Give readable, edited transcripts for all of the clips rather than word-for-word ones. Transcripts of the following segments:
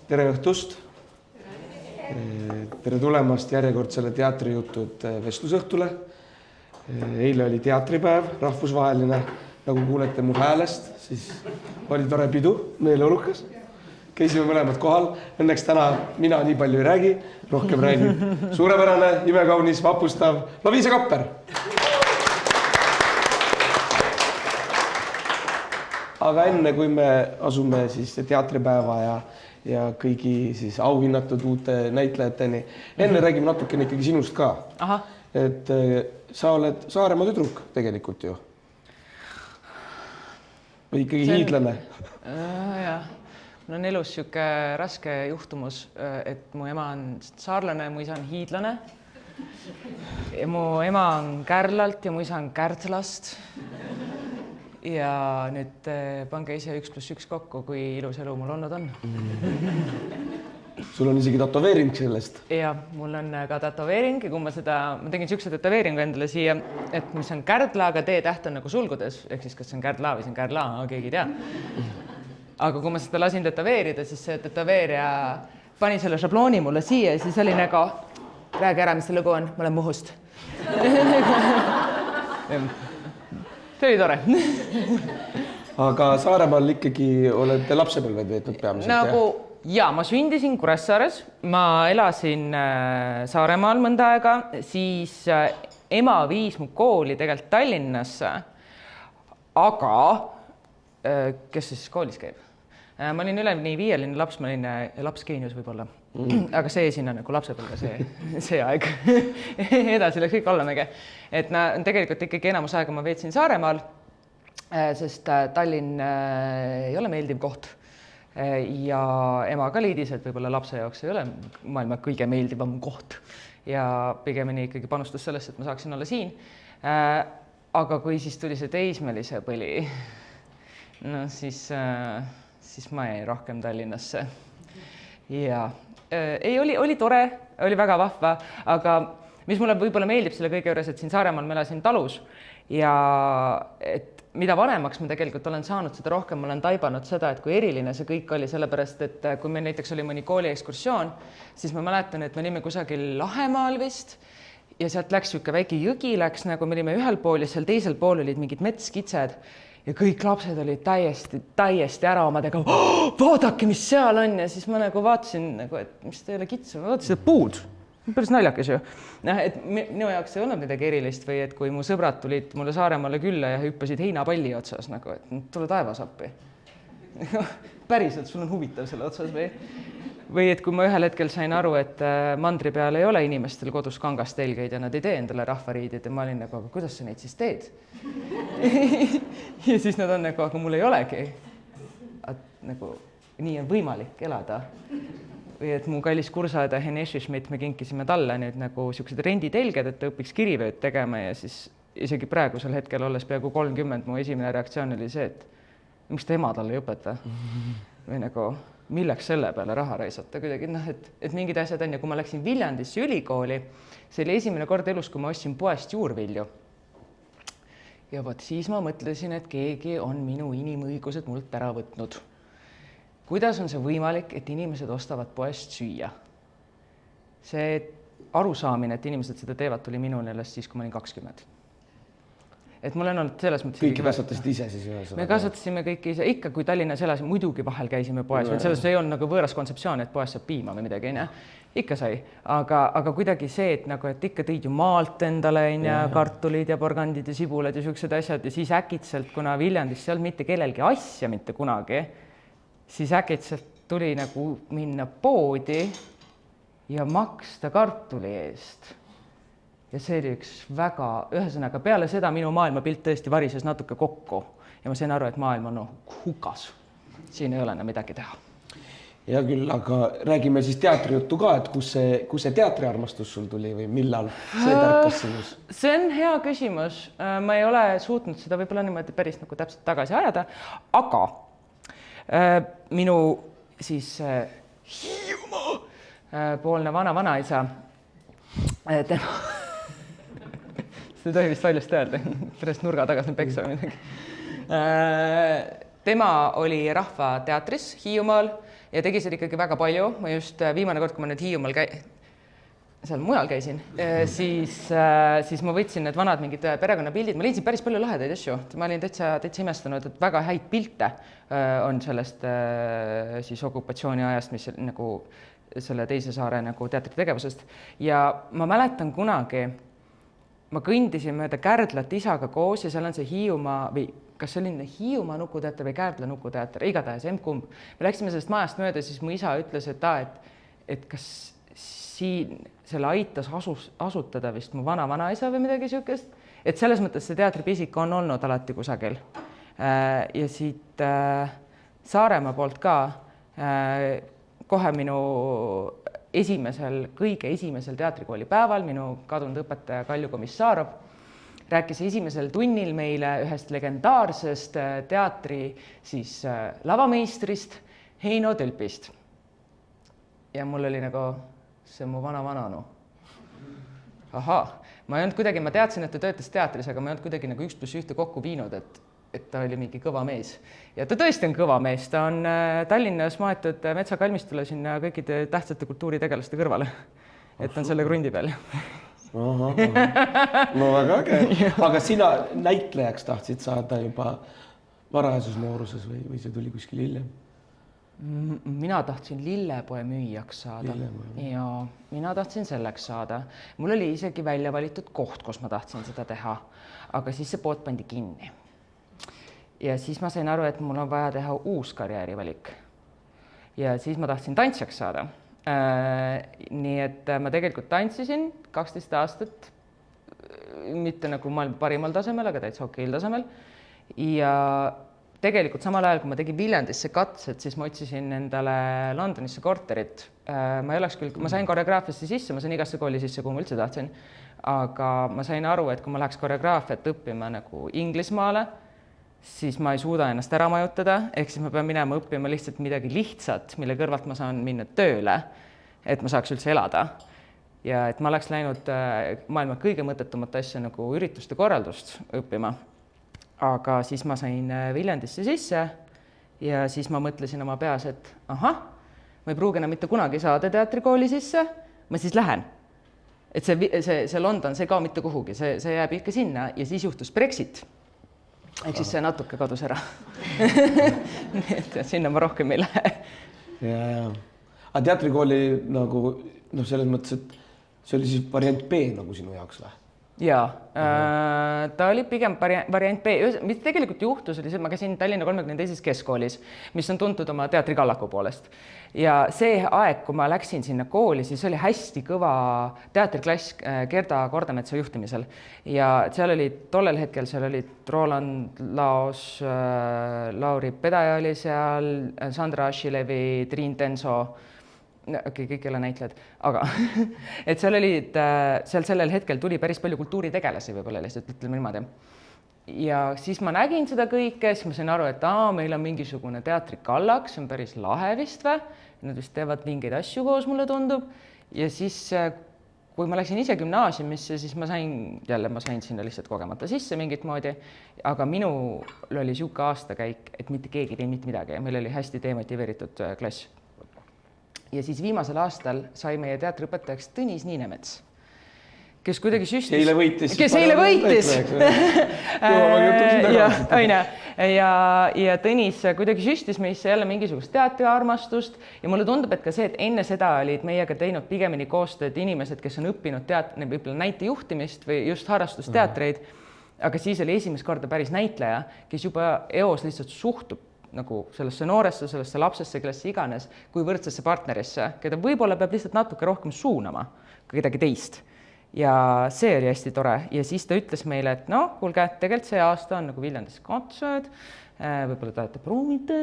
Tere õhtust! Tere tulemast järjekordsele teatrijutud vestlusõhtule. Eile oli teatripäev, rahvusvaheline, nagu kuulete mu häälest, siis oli tore pidu, meeleolukas. Käisime mõlemad kohal, õnneks täna mina nii palju ei räägi, rohkem räägib suurepärane, imekaunis, vapustav Loviisa Kapper. Aga enne, kui me asume siis teatripäeva ja kõigi siis auhinnatud uute näitlejateni, enne räägime natukene ikkagi sinust ka. Aha. Et sa oled Saaremaa tüdruk tegelikult ju. Või ikkagi hiidlane? Jah. Mul on elus siuke raske juhtumus, et mu ema on saarlane, mu isa on hiidlane. Mu ema on Kärlalt ja mu isa on Kärtlast. Ja nüüd pange ise 1+1 kokku, kui ilus elu mul olnud on. Sul on isegi tatoveering sellest? Ja, mul on ka tatoveering ja kui ma tegin siukse tatoveeringu endale siia, et mis on Kärdla, aga T-täht on nagu sulgudes, ehk siis kas see on Kärdla või see on Kärdla, keegi ei tea. Aga kui ma seda lasin tatoveerida, siis see tatoveerija pani selle šablooni mulle siia ja siis oli nagu, räägi ära, mis see lugu on, ma olen Muhust. See oli tore. Aga Saaremaal ikkagi olete lapsepõlved veetnud peamiselt, nagu, jah? Ma sündisin Kuressaares, ma elasin Saaremaal mõnda aega, siis ema viis mu kooli tegelikult Tallinnasse, aga kes siis koolis käib? Ma olin üleni viieline laps, ma olin lapsgeenius võib-olla, aga see sinna nagu lapsepõlve see aeg. Edasi läks kõik allamäge. Et tegelikult ikkagi enamus aega ma veetsin Saaremaal, sest Tallinn ei ole meeldiv koht. Ja ema ka liidis, et võib-olla lapse jaoks ei ole maailma kõige meeldivam koht. Ja pigemini ikkagi panustas sellest, et ma saaksin olla siin. Aga kui siis tuli see teismelise põli, no siis ma jäin rohkem Tallinnasse. Ja oli tore, oli väga vahva, aga mis mulle võib-olla meeldib selle kõige juures, et siin Saaremaal ma elasin talus ja et mida vanemaks ma tegelikult olen saanud, seda rohkem ma olen taibanud seda, et kui eriline see kõik oli, sellepärast, et kui meil näiteks oli mõni kooli ekskursioon, siis ma mäletan, et me olime kusagil Lahemaal vist ja sealt läks siuke väike jõgi läks, nagu me olime ühel pool ja seal teisel pool olid mingid metskitsed ja kõik lapsed olid täiesti ära omadega, vaadake, mis seal on ja siis ma nagu vaatasin, et mis ta ei ole kitsa, ma vaatasin, et puud. Päris naljakas ju. Et minu jaoks ei olnud midagi erilist või et kui mu sõbrad tulid mulle Saaremaale külla ja hüppasid heinapalli otsas, nagu, et tule taevas appi. Päriselt, sul on huvitav selle otsas või et kui ma ühel hetkel sain aru, et mandri peal ei ole inimestel kodus kangastelgeid ja nad ei tee endale rahvariidid ja ma olin nagu, aga kuidas sa neid siis teed? Ja siis nad on nagu, aga mul ei olegi. Nagu, nii on võimalik elada. Või et mu kallis kursaeda Heneshi Schmidt me kinkisime talle nüüd nagu siuksed renditelged, et ta õpiks kirivööd tegema ja siis isegi praegusel hetkel olles peaaegu 30 mu esimene reaktsioon oli see, et miks ta ema talle ei õpeta? Või nagu, milleks selle peale raha raisata kuidagi, et mingid asjad on ja kui ma läksin Viljandisse ülikooli, see oli esimene kord elus, kui ma ostsin poest juurvilju. Ja võt siis ma mõtlesin, et keegi on minu inimõigused mult ära võtnud. Kuidas on see võimalik, et inimesed ostavad poest süüa? See arusaamine, et inimesed seda teevad, tuli minu neelest siis, kui ma olin 20. Et mul on olnud selles mõttes... Kõiki kasvatasid ise siis ühes? Me kasvatasime kõiki ise, ikka kui Tallinnas elasime, muidugi vahel käisime poes, selles ei olnud nagu võõras kontseptsioon, et poes saab piima või midagi, ikka sai. Aga kuidagi see, et ikka tõid ju maalt endale kartulid ja porgandid ja sibulad ja siuksed asjad ja siis äkitselt, kuna Viljandis seal mitte kellelgi asja mitte kunagi, siis äkitselt tuli nagu minna poodi ja maksta kartuli eest. Ja see oli üks väga, ühesõnaga peale seda minu maailmapilt tõesti varises natuke kokku ja ma sain aru, et maailm on hukas. Siin ei ole enam midagi teha. Ja küll, aga räägime siis teatrijuttu ka, et kus see teatriarmastus sul tuli või millal see tärkas sinus? See on hea küsimus. Ma ei ole suutnud seda võib-olla niimoodi päris nagu täpselt tagasi ajada, aga minu siis Hiiumaa poolne vana-vanaisa, tema, seda tohi vist valjust öelda, pärast nurga tagasi peksa või midagi. Tema oli Rahvateatris Hiiumaal ja tegi seal ikkagi väga palju. Ma just viimane kord, kui ma nüüd Hiiumaal seal mujal käisin, siis ma võtsin need vanad mingid perekonnapildid, ma leidsin päris palju lahedaid asju. Ma olin täitsa imestanud, et väga häid pilte on sellest siis okupatsiooni ajast, mis nagu selle Teise Saare nagu teatritegevusest. Ja ma mäletan kunagi, ma kõndisin mööda Kärdlat isaga koos ja seal on see Hiiumaa või kas see oli Hiiumaa nukuteater või Kärdla nukuteater, igatahes emb-kumb. Me läksime sellest majast mööda, siis mu isa ütles, et kas siin selle aitas asutada vist mu vanaisa või midagi niisugust. Et selles mõttes see teatripisik on olnud alati kusagil. Ja siit Saaremaa poolt ka kohe minu kõige esimesel teatrikooli päeval minu kadunud õpetaja Kalju Komissarov rääkis esimesel tunnil meile ühest legendaarsest teatri siis lavameistrist Heino Tölpist. Ja mul oli nagu see mu vana-vananu. Ahaa, ma teadsin, et ta töötas teatris, aga ma ei olnud kuidagi nagu 1+1 kokku viinud, et ta oli mingi kõva mees. Ja ta tõesti on kõva mees, ta on Tallinnas maetud metsakalmistule sinna kõikide tähtsate kultuuritegelaste kõrvale. Et ta on selle krundi peal. No väga äge. Aga sina näitlejaks tahtsid saada juba varajases nooruses või see tuli kuskil hiljem? Mina tahtsin lillepoe müüjaks saada. Ja mina tahtsin selleks saada. Mul oli isegi välja valitud koht, kus ma tahtsin seda teha, aga siis see pood pandi kinni. Ja siis ma sain aru, et mul on vaja teha uus karjäärivalik. Ja siis ma tahtsin tantsijaks saada. Nii et ma tegelikult tantsisin 12 aastat, mitte nagu maailma parimal tasemel, aga täitsa okeil tasemel. Ja tegelikult samal ajal, kui ma tegin Viljandisse katsed, siis ma otsisin endale Londonisse korterit. Ma sain koreograafiasse sisse, ma sain igasse kooli sisse, kuhu ma üldse tahtsin. Aga ma sain aru, et kui ma läheks koreograafiat õppima nagu Inglismaale, siis ma ei suuda ennast ära majutada, ehk siis ma pean minema õppima lihtsalt midagi lihtsat, mille kõrvalt ma saan minna tööle, et ma saaks üldse elada. Ja et ma oleks läinud maailma kõige mõttetumat asja nagu ürituste korraldust õppima. Aga siis ma sain Viljandisse sisse ja siis ma mõtlesin oma peas, et ma ei pruugi enam mitte kunagi saada teatrikooli sisse, ma siis lähen. Et see London, see ei kao mitte kuhugi, see jääb ikka sinna ja siis juhtus Brexit. Ehk siis see natuke kadus ära. Et sinna ma rohkem ei lähe. Ja. Aga teatrikooli nagu, selles mõttes, et see oli siis variant B nagu sinu jaoks või? Jaa, ta oli pigem variant B. Mis tegelikult juhtus, oli see, et ma käisin Tallinna 32. keskkoolis, mis on tuntud oma teatrikallaku poolest. Ja see aeg, kui ma läksin sinna kooli, siis oli hästi kõva teatriklass Gerda Kordametsa juhtimisel. Ja tollel hetkel seal olid Roland Laos, Lauri Pedaja oli seal, Sandra Ashilevi, Triin Tenso, kõik ei ole näitlejad, aga et seal sellel hetkel tuli päris palju kultuuritegelasi võib-olla lihtsalt, ütleme niimoodi. Ja siis ma nägin seda kõike, siis ma sain aru, et meil on mingisugune teatrikallak, see on päris lahe vist või, nad vist teevad mingeid asju koos, mulle tundub. Ja siis, kui ma läksin ise gümnaasiumisse, siis ma sain sinna lihtsalt kogemata sisse mingit moodi, aga minul oli siuke aastakäik, et mitte keegi tei mitte midagi ja meil oli hästi demotiveeritud klass. Ja siis viimasel aastal sai meie teatriõpetajaks Tõnis Niinemets, kes kuidagi süstis. Kes eile võitis. Ja Tõnis kuidagi süstis meisse jälle mingisugust teatriarmastust ja mulle tundub, et ka see, et enne seda olid meiega teinud pigemini koostööd inimesed, kes on õppinud näitejuhtimist või just harrastusteatreid, aga siis oli esimest korda päris näitleja, kes juba eos lihtsalt suhtub nagu sellesse nooresse, sellesse lapsesse, kellesse iganes, kui võrdsesse partnerisse, keda võib-olla peab lihtsalt natuke rohkem suunama kedagi teist. Ja see oli hästi tore. Ja siis ta ütles meile, et kuulge, tegelikult see aasta on nagu Viljandis katsed, võib-olla tahate proovida.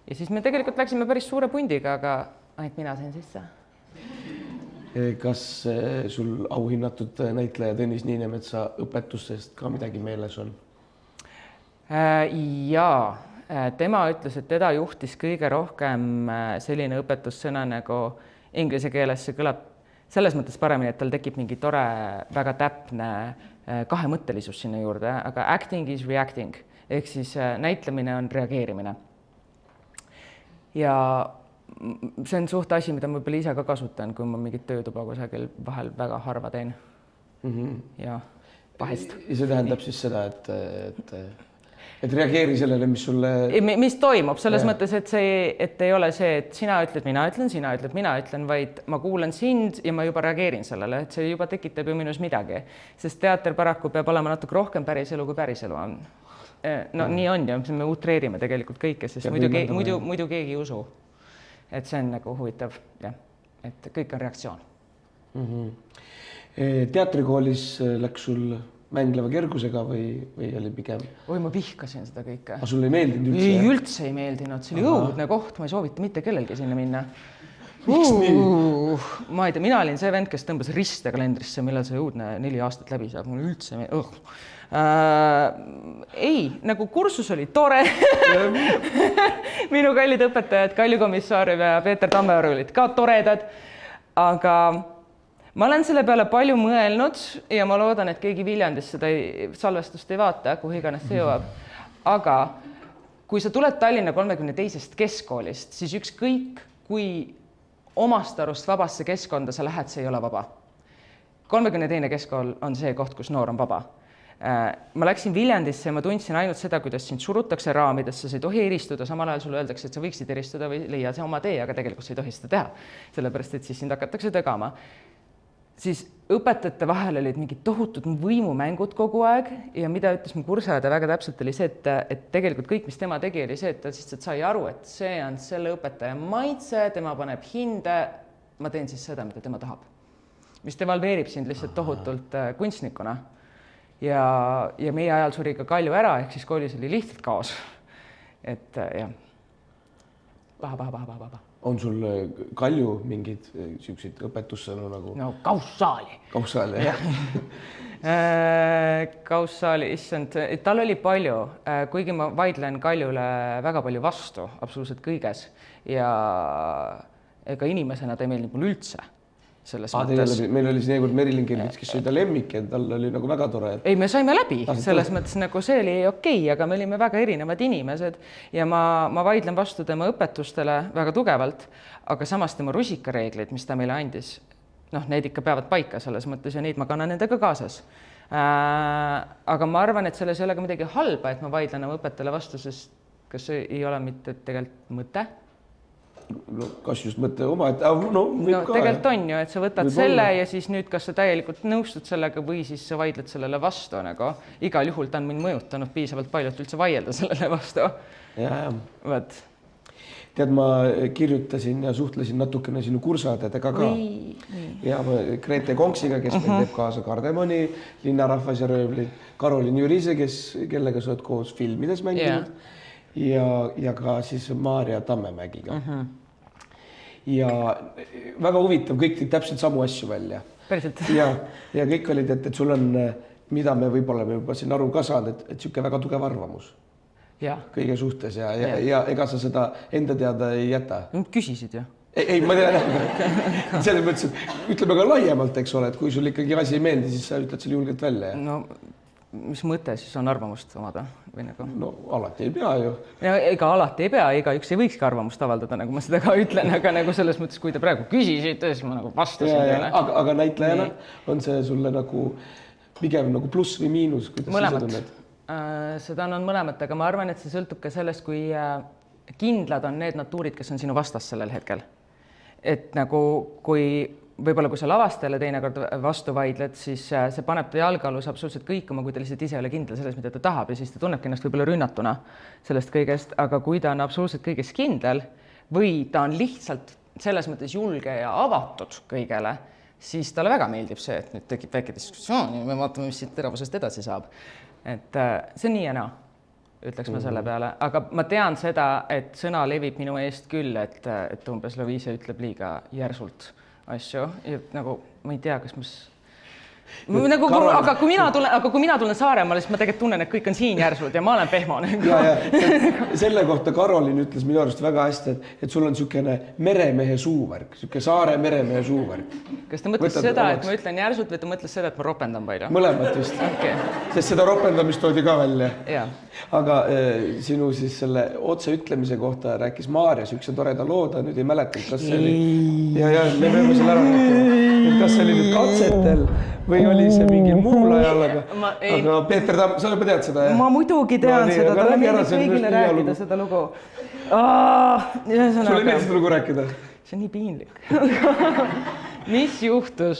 Ja siis me tegelikult läksime päris suure pundiga, aga ainult mina sain sisse. Kas sul auhinnatud näitleja Tõnis Niinemetsa õpetusest ka midagi meeles on? Jaa. Tema ütles, et teda juhtis kõige rohkem selline õpetussõna nagu inglise keeles see kõlab selles mõttes paremini, et tal tekib mingi tore, väga täpne kahemõttelisus sinna juurde, aga acting is reacting, ehk siis näitlemine on reageerimine. Ja see on suht asi, mida ma võib-olla ise ka kasutan, kui ma mingit töötuba kusagil vahel väga harva teen. Ja vahest. Ja see tähendab siis seda, et reageeri sellele, mis sulle... Mis toimub, selles mõttes, et ei ole see, et sina ütled, mina ütlen, sina ütled, mina ütlen, vaid ma kuulan sind ja ma juba reageerin sellele, et see juba tekitab ju minus midagi. Sest teater paraku peab olema natuke rohkem päriselu, kui päriselu on. No nii on ja me utreerime tegelikult kõike, sest muidu keegi ei usu. Et see on nagu huvitav, jah. Et kõik on reaktsioon. Teatrikoolis läks sul mängleva kergusega või oli pigem? Oi, ma vihkasin seda kõike. Aga sul ei meeldinud üldse? Ei, üldse ei meeldinud. See oli õudne koht, ma ei soovita mitte kellelgi sinna minna. Miks nii? Ma ei tea, mina olin see vend, kes tõmbas riste kalendrisse, millal see õudne 4 aastat läbi saab. Mul üldse ei, nagu kursus oli tore. Minu kallid õpetajad, Kalju Komissarev ja Peeter Tammeoru olid ka toredad, aga ma olen selle peale palju mõelnud ja ma loodan, et keegi Viljandis seda salvestust ei vaata, kuhu iganes see jõuab. Aga kui sa tuled Tallinna 32. keskkoolist, siis ükskõik, kui omast arust vabasse keskkonda sa lähed, see ei ole vaba. 32. keskkool on see koht, kus noor on vaba. Ma läksin Viljandisse ja ma tundsin ainult seda, kuidas sind surutakse raamidesse, sa ei tohi eristuda, samal ajal sulle öeldakse, et sa võiksid eristuda või leia see oma tee, aga tegelikult sa ei tohi seda teha, sellepärast et siis sind hakatakse tõgama. Siis õpetajate vahel olid mingid tohutud võimumängud kogu aeg ja mida ütles mu kursaõde väga täpselt oli see, et tegelikult kõik, mis tema tegi, oli see, et ta lihtsalt sai aru, et see on selle õpetaja maitse, tema paneb hinde, ma teen siis seda, mida tema tahab. Mis devalveerib sind lihtsalt tohutult kunstnikuna. Ja meie ajal suri ka Kalju ära, ehk siis koolis oli lihtsalt kaos. Et jah, paha. On sul Kalju mingid siukseid õpetussõnu nagu? No kaussaali. Kaussaali, jah. Kaussaali, issand, tal oli palju, kuigi ma vaidlen Kaljule väga palju vastu, absoluutselt kõiges. Ja ega inimesena ta ei meeldinud mul üldse. Meil oli siin eegord Merilin Kirvits, kes oli ta lemmik ja tal oli nagu väga tore. Ei, me saime läbi, selles mõttes nagu see oli okei, aga me olime väga erinevad inimesed ja ma vaidlen vastu tema õpetustele väga tugevalt, aga samas tema rusikareeglid, mis ta meile andis, need ikka peavad paika selles mõttes ja neid ma kannan nendega kaasas. Aga ma arvan, et selles ei ole ka midagi halba, et ma vaidlen oma õpetajale vastu, sest kas see ei ole mitte tegelikult mõte? No, kas just mõte oma, et tegelikult on ju, et sa võtad selle ja siis nüüd kas sa täielikult nõustud sellega või siis sa vaidled sellele vastu. Nagu. Igal juhul ta on mind mõjutanud piisavalt palju, et üldse vaielda sellele vastu. Võt. Tead, ma kirjutasin ja suhtlesin natukene sinu kursaõdedega ka. Ja Grete Konksiga, kes meil teeb kaasa Kardemoni, Linnarahvas ja Röövlid, Karolin Jürise, kellega sa oled koos filmides mänginud. Ja ka siis Maarja Tammemägiga. Ja väga huvitav, kõik tõid täpselt samu asju välja. Päriselt. Ja kõik olid, et sul on, mida me võib-olla juba siin aru ka saanud, et siuke väga tugev arvamus kõige suhtes ja ega sa seda enda teada ei jäta. Küsisid ju. Ei, ma tean. Selles mõttes, et ütleme ka laiemalt, eks ole, et kui sul ikkagi asi ei meeldi, siis sa ütled selle julgelt välja. No, mis mõte siis on arvamust omada? No alati ei pea ju. Ega alati ei pea, üks ei võikski arvamust avaldada, nagu ma seda ka ütlen, aga nagu selles mõttes, kui te praegu küsisid, siis ma nagu vastasin. Aga näitlejana on see sulle nagu pigem nagu pluss või miinus? Mõlemat. Seda on mõlemat, aga ma arvan, et see sõltub ka sellest, kui kindlad on need natuurid, kes on sinu vastas sellel hetkel. Et nagu kui võib-olla kui sa lavastajale teinekord vastu vaidled, siis see paneb ta jalgealus absoluutselt kõikuma, kui ta lihtsalt ise ei ole kindel selles, mida ta tahab ja siis ta tunnebki ennast võib-olla rünnatuna sellest kõigest, aga kui ta on absoluutselt kõigest kindel või ta on lihtsalt selles mõttes julge ja avatud kõigele, siis talle väga meeldib see, et nüüd tekib väike diskussioon ja me vaatame, mis siit teravusest edasi saab. Et see on nii ja naa, ütleks ma selle peale, aga ma tean seda, et sõna levib minu eest küll, et umbes Loviise ütleb liiga järsult asju ja nagu ma ei tea, kas Aga kui mina tulen Saaremaale, siis ma tegelikult tunnen, et kõik on siin järsult ja ma olen pehmone. Selle kohta Karolin ütles minu arust väga hästi, et sul on niisugune meremehe suuvärk, niisugune Saare meremehe suuvärk. Kas ta mõtles seda, et ma ütlen järsult või ta mõtles seda, et ma ropendan palju? Mõlemat vist. Sest seda ropendamist toodi ka välja. Aga sinu siis selle otse ütlemise kohta rääkis Maarja niisuguse toreda looda, nüüd ei mäleta, kas see oli... Ja me peame selle ära rääkima. Kas see oli nüüd katsetel või oli see mingil muul ajal, aga Peeter, sa juba tead seda? Ma muidugi tean seda, talle meeldib kõigile rääkida seda lugu. Sulle meeldib seda lugu rääkida? See on nii piinlik. Mis juhtus?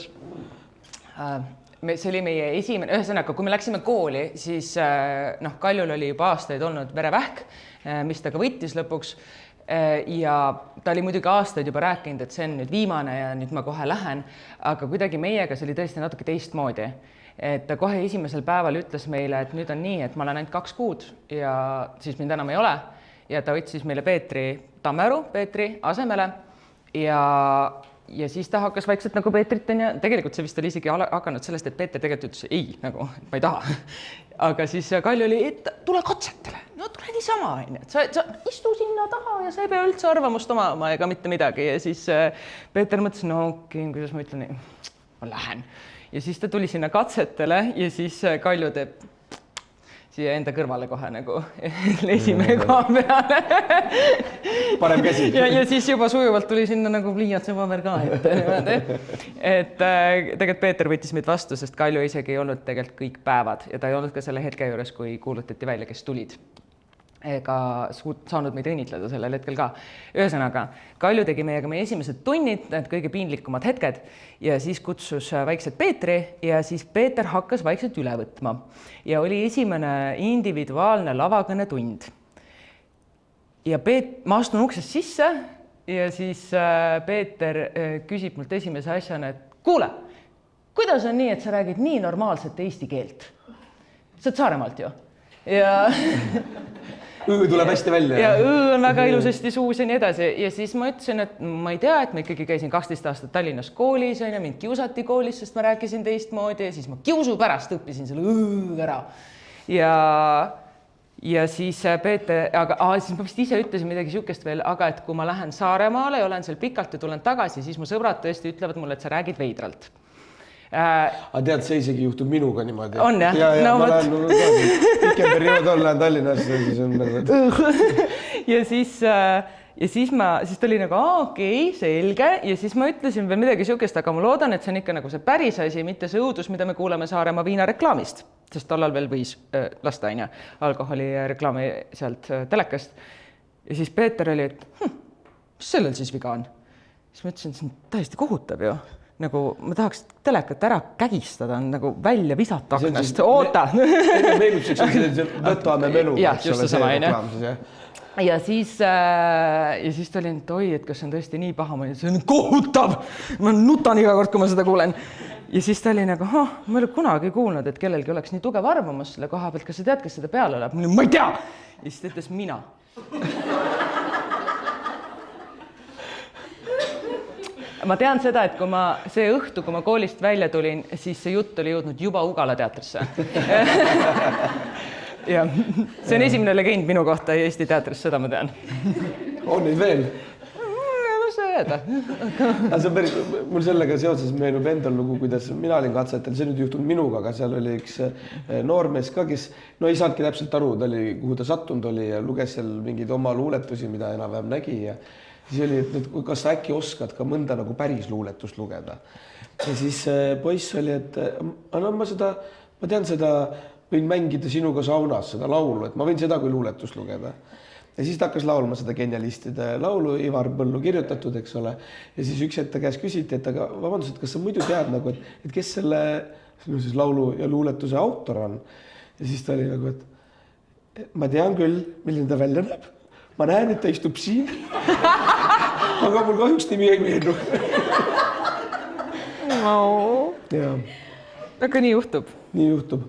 See oli meie esimene, ühesõnaga, kui me läksime kooli, siis Kaljul oli juba aastaid olnud verevähk, mis ta ka võttis lõpuks. Ja ta oli muidugi aastaid juba rääkinud, et see on nüüd viimane ja nüüd ma kohe lähen, aga kuidagi meiega see oli tõesti natuke teistmoodi. Et ta kohe esimesel päeval ütles meile, et nüüd on nii, et ma olen ainult 2 kuud ja siis mind enam ei ole. Ja ta võttis meile Peetri Tammearu, Peetri asemele ja siis ta hakkas vaikselt nagu Peetrit, tegelikult see vist oli isegi hakanud sellest, et Peeter tegelikult ütles ei, nagu ma ei taha. Aga siis Kalju oli, et tule katsetele, no tule niisama, sa istu sinna taha ja sa ei pea üldse arvamust omama ega mitte midagi. Ja siis Peeter mõtles, no okei, kuidas ma ütlen, ma lähen. Ja siis ta tuli sinna katsetele ja siis Kalju teeb siia enda kõrvale kohe nagu esimene koha peale. Parem käsi. Ja siis juba sujuvalt tuli sinna nagu pliiatsi paber ka. Et tegelikult Peeter võttis meid vastu, sest Kalju isegi ei olnud tegelikult kõik päevad ja ta ei olnud ka selle hetke juures, kui kuulutati välja, kes tulid. Ega saanud meid õnnitleda sellel hetkel ka. Ühesõnaga, Kalju tegi meiega meie esimesed tunnid, need kõige piinlikumad hetked ja siis kutsus vaikselt Peetri ja siis Peeter hakkas vaikselt üle võtma ja oli esimene individuaalne lavakõne tund. Ja ma astun uksest sisse ja siis Peeter küsib mult esimese asjana, et kuule, kuidas on nii, et sa räägid nii normaalset eesti keelt? Sa oled Saaremaalt ju? Ja... tuleb hästi välja. Ja on väga ilusasti suus ja nii edasi. Ja siis ma ütlesin, et ma ei tea, et ma ikkagi käisin 12 aastat Tallinnas koolis ja mind kiusati koolis, sest ma rääkisin teistmoodi ja siis ma kiusu pärast õppisin selle ära. Ja siis Peeter, siis ma vist ise ütlesin midagi siukest veel, aga et kui ma lähen Saaremaale ja olen seal pikalt ja tulen tagasi, siis mu sõbrad tõesti ütlevad mulle, et sa räägid veidralt. Aga tead, see isegi juhtub minuga niimoodi. On jah? Ja ma lähen pikem periood on, lähen Tallinnas. Ja siis ta oli nagu, okei, selge. Ja siis ma ütlesin veel midagi siukest, aga ma loodan, et see on ikka nagu see päris asi, mitte see õudus, mida me kuuleme Saaremaa viina reklaamist. Sest tollal veel võis lasta alkoholi reklaami sealt telekast. Ja siis Peeter oli, et mis sellel siis viga on? Siis ma ütlesin, et see on täiesti kohutav ju. Nagu ma tahaks telekat ära kägistada, nagu välja visata aknast. Oota! Meenutuseks on see võtame melu. Ja, just see sama. Ja siis ta oli, et oi, et kas see on tõesti nii paha, see on kohutav! Ma nutan iga kord, kui ma seda kuulen. Ja siis ta oli nagu, ma ei ole kunagi kuulnud, et kellelgi oleks nii tugev arvamus selle koha pealt, kas sa tead, kes seda peale oleb? Ma ei tea! Ja siis ta ütles mina. Ma tean seda, et kui see õhtu, kui ma koolist välja tulin, siis see jutt oli jõudnud juba Ugala teatrisse. Ja see on esimene legend minu kohta Eesti teatris, seda ma tean. On neid veel? Ma saa jääda. Mul sellega seoses meenub endal lugu, kuidas mina olin katsetel, see nüüd juhtunud minuga, aga seal oli üks noormees ka, kes ei saanudki täpselt aru, kuhu ta sattunud oli ja luges seal mingeid oma luuletusi, mida enam-vähem nägi ja siis oli, et kas sa äkki oskad ka mõnda nagu päris luuletust lugeda. Ja siis poiss oli, et ma tean seda, võin mängida sinuga saunas seda laulu, et ma võin seda kui luuletust lugeda. Ja siis ta hakkas laulma seda genialistide laulu, Ivar Põllu kirjutatud, eks ole. Ja siis üks hetk ta käes küsiti, et aga vabandus, et kas sa muidu tead nagu, et kes selle laulu ja luuletuse autor on. Ja siis ta oli nagu, et ma tean küll, milline ta välja näeb. Ma näen, et ta istub siin, aga mul kahjuks nimi ei meenu. Aga nii juhtub. Nii juhtub.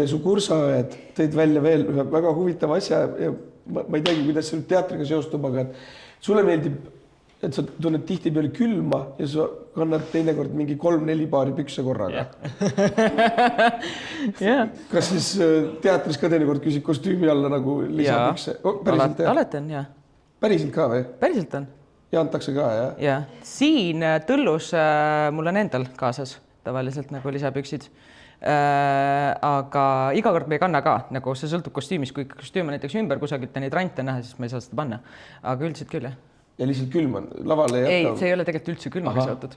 Su kursaõed tõid välja veel ühe väga huvitav asja ja ma ei teagi, kuidas see teatriga seostub, aga sulle meeldib et sa tunned tihti peale külma ja sa kannad teinekord mingi 3-4 paari pükse korraga. Kas siis teatris ka teinekord küsid kostüümi alla nagu lisapükse? Päriselt, alati on, jah. Päriselt ka või? Päriselt on. Ja antakse ka, jah? Ja. Siin Tõllus mul on endal kaasas tavaliselt nagu lisapüksid. Aga iga kord me ei kanna ka, nagu see sõltub kostüümis, kui kostüüm on näiteks ümber kusagilt ja neid rante näha, siis ma ei saa seda panna. Aga üldiselt küll, jah. Ja lihtsalt külm on, lavale ei jätta? Ei, see ei ole tegelikult üldse külmaga seotud.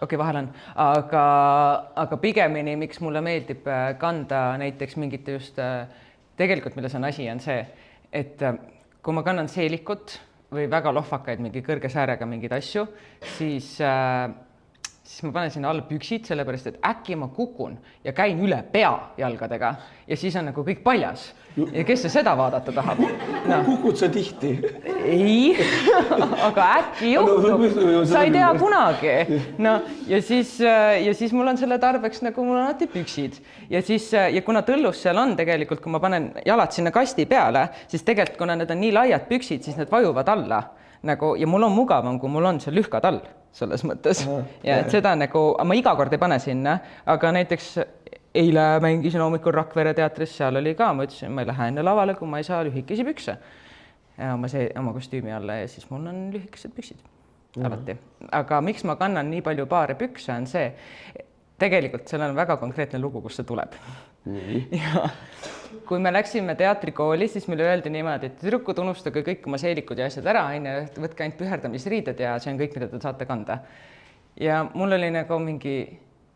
Okei, vahel on. Aga pigemini, miks mulle meeldib kanda näiteks mingit just, tegelikult milles on asi, on see, et kui ma kannan seelikut või väga lohvakaid mingi kõrge säärega mingeid asju, siis ma panen sinna alla püksid, sellepärast, et äkki ma kukun ja käin üle pea jalgadega ja siis on nagu kõik paljas. Ja kes see seda vaadata tahab? No. Kukud sa tihti? Ei, aga äkki juhtub. Sa ei tea kunagi. No, ja siis mul on selle tarbeks, nagu mul on alati püksid. Ja kuna Tõllus seal on tegelikult, kui ma panen jalad sinna kasti peale, siis tegelikult, kuna need on nii laiad püksid, siis need vajuvad alla. Nagu, ja mul on mugavam, kui mul on see lühkad all selles mõttes. Ja et seda nagu, ma iga kord ei pane sinna, aga näiteks eile mängisin hommikul Rakvere teatris, seal oli ka, ma ütlesin, ma ei lähe enne lavale, kui ma ei saa lühikesi pükse oma kostüümi alla ja siis mul on lühikesed püksid alati. Aga miks ma kannan nii palju paare pükse on see, tegelikult seal on väga konkreetne lugu, kus see tuleb. Ja kui me läksime teatrikooli, siis meile öeldi niimoodi, et tüdrukud unustage kõik oma seelikud ja asjad ära, võtke ainult püherdamisriided ja see on kõik, mida te saate kanda. Ja mul oli nagu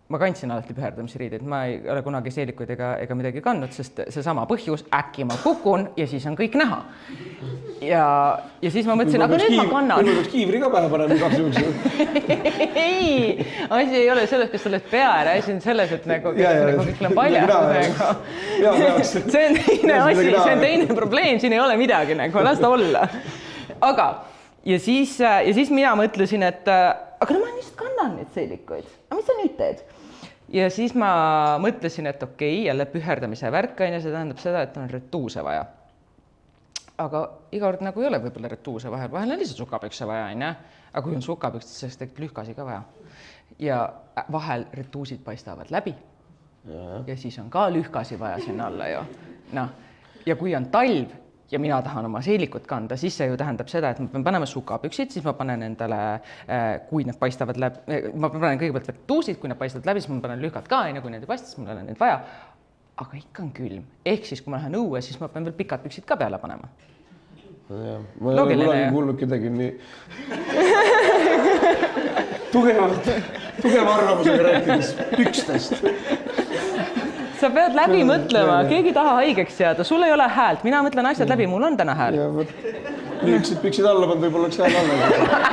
ma kandsin alati püherdamisriided, ma ei ole kunagi seelikuid ega midagi kandnud, sest seesama põhjus, äkki ma kukun ja siis on kõik näha. Ja siis ma mõtlesin, aga nüüd ma kannan. Kui ma peaks kiivri ka pähe panen kaks juhus. Ei, asi ei ole selles, kas sa oled pea ära, asi on selles, et nagu kõik on paljas. See on teine asi, see on teine probleem, siin ei ole midagi, las ta olla. Aga, ja siis mina mõtlesin, et aga ma lihtsalt kannan neid seelikuid. Aga mis sa nüüd teed? Ja siis ma mõtlesin, et okei, jälle püherdamise värk, see tähendab seda, et on retuuse vaja. Aga iga kord nagu ei ole võib-olla retuuse vahel on lihtsalt sukapükse vaja, aga kui on sukapükse, siis tegelikult lühkasi ka vaja. Ja vahel retuusid paistavad läbi ja siis on ka lühkasi vaja sinna alla ju. No. Ja kui on talv ja mina tahan oma seelikut kanda, siis see ju tähendab seda, et ma pean panema sukapüksid, siis ma panen endale, kui need paistavad läbi, ma panen kõigepealt retuusid, kui need paistavad läbi, siis ma panen lühkad ka, kui need ei paista, siis mul on neid vaja. Aga ikka on külm. Ehk siis, kui ma lähen õue, siis ma pean veel pikad püksid ka peale panema. Ja, ma ei ole kunagi kuulnud kedagi nii tugeva arvamusega rääkides pükstest. Sa pead läbi mõtlema, keegi taha haigeks jääda, sul ei ole häält, mina mõtlen asjad läbi, mul on täna hääl. Lühikesed püksid alla pannud, võib-olla oleks hääl alla.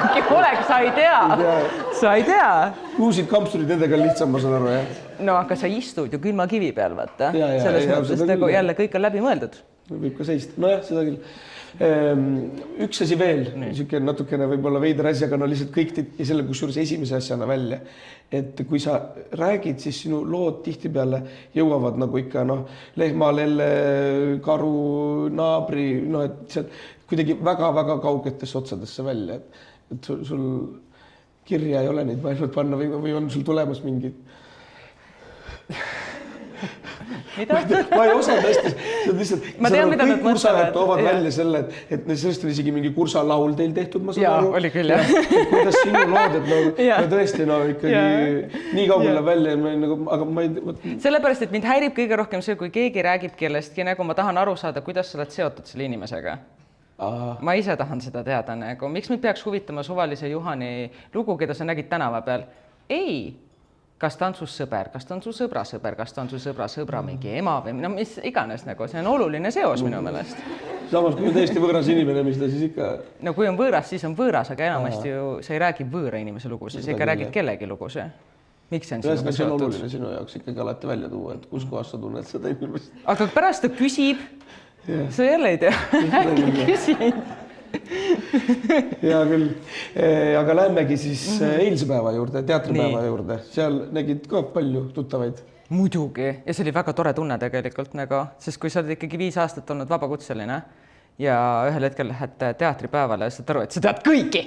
Äkki poleks, sa ei tea. Uusid kampsurid, nendega on lihtsam, ma saan aru, jah. No, aga sa istud ju külma kivi peal, vaata. Selles mõttes nagu jälle kõik on läbi mõeldud. Võib ka seist. No jah, seda küll. Üks asi veel, natukene võib-olla veider asi, aga no lihtsalt kõik ja selle kusjuures esimese asjana välja, et kui sa räägid, siis sinu lood tihtipeale jõuavad nagu ikka lehma, lelle, karu, naabri, et sealt kuidagi väga-väga kaugetesse otsadesse välja, et sul kirja ei ole neid vaja panna või on sul tulemas mingid ma ei osanud hästi, kõik kursajad toovad välja selle, et sellest on isegi mingi kursalaul teil tehtud, ma saan aru. Oli küll, jah. Kuidas sinu lood, et tõesti ikkagi nii kaugele välja, aga ma ei... Sellepärast, et mind häirib kõige rohkem see, kui keegi räägib kellestki, nagu ma tahan aru saada, kuidas sa oled seotud selle inimesega. Ma ise tahan seda teada, miks mind peaks huvitama suvalise Juhani lugu, keda sa nägid tänava peal? Ei. Kas ta on su sõber, kas ta on su sõbra sõber, kas ta on su sõbra mingi ema või mis iganes, see on oluline seos minu meelest. Samas, kui on täiesti võõras inimene, mis ta siis ikka... No kui on võõras, siis on võõras, aga enamasti ju sa ei räägi võõra inimese lugusid, sa ikka räägid kellegi lugusid. Miks see on sinuga seotud? See on oluline sinu jaoks ikkagi alati välja tuua, et kus kohas sa tunned seda inimest. Aga pärast ta küsib, sa jälle ei tea, äkki küsib. Hea küll, aga lähmegi siis eilse päeva juurde, teatripäeva juurde. Seal nägid ka palju tuttavaid. Muidugi, ja see oli väga tore tunne tegelikult, sest kui sa oled ikkagi 5 aastat olnud vabakutseline ja ühel hetkel lähed teatripäevale ja saad aru, et sa tead kõiki.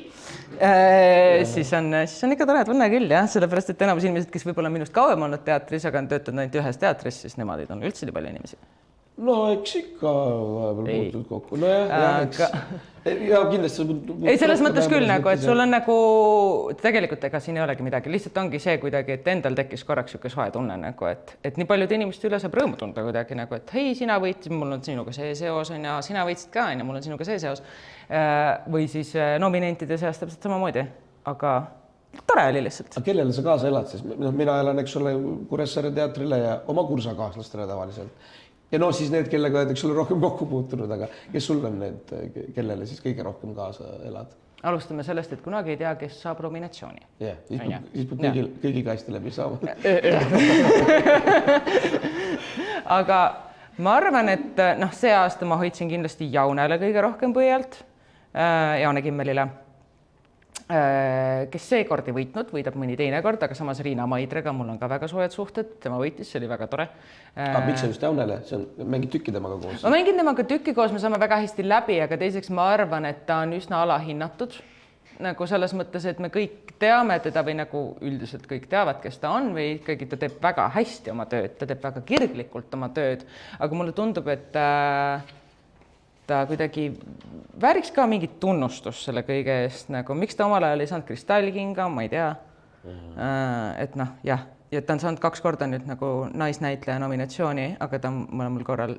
Siis on ikka tore tunne küll, jah, sellepärast, et enamus inimesed, kes võib-olla minust kauem olnud teatris, aga on töötanud ainult ühes teatris, siis nemad ei tunne üldse nii palju inimesi. No eks ikka vahepeal puutud kokku. No jah, ja kindlasti ei, selles mõttes küll nagu, et sul on nagu tegelikult ega siin ei olegi midagi, lihtsalt ongi see kuidagi, et endal tekkis korraks niisugune soe tunne nagu, et nii paljud inimeste üle saab rõõmu tunda kuidagi nagu, et hei, sina võitsid, mul on sinuga see seos on ja sina võitsid ka on ja mul on sinuga see seos. Või siis nominentide seas täpselt samamoodi, aga tore oli lihtsalt. Aga kellele sa kaasa elad siis? Mina elan, eks ole, Kuressaare teatrile ja oma kursakaaslastele tavaliselt. Ja no siis need, kellega oled, eks ole, rohkem kokku puutunud, aga kes sul on need, kellele siis kõige rohkem kaasa elad? Alustame sellest, et kunagi ei tea, kes saab nominatsiooni. Jah, siis peab kõigi kaiste läbi saama. Aga ma arvan, et see aasta ma hoidsin kindlasti Jaunele kõige rohkem põhjalt, Jaune Kimmelile, kes seekord ei võitnud, võidab mõni teine kord, aga samas Riina Maidrega mul on ka väga soojad suhted, tema võitis, see oli väga tore. Miks sa just Jaunele? See on mängid tükki temaga koos? Ma mängin temaga tükki koos, me saame väga hästi läbi, aga teiseks ma arvan, et ta on üsna alahinnatud. Nagu selles mõttes, et me kõik teame teda või nagu üldiselt kõik teavad, kes ta on või ikkagi ta teeb väga hästi oma tööd, ta teeb väga kirglikult oma tööd, aga mulle tundub, et ta kuidagi vääriks ka mingit tunnustust selle kõige eest, nagu miks ta omal ajal ei saanud Kristallkinga, ma ei tea. Et jah, ja ta on saanud 2 korda nüüd nagu naisnäitleja nominatsiooni, aga ta mõlemal korral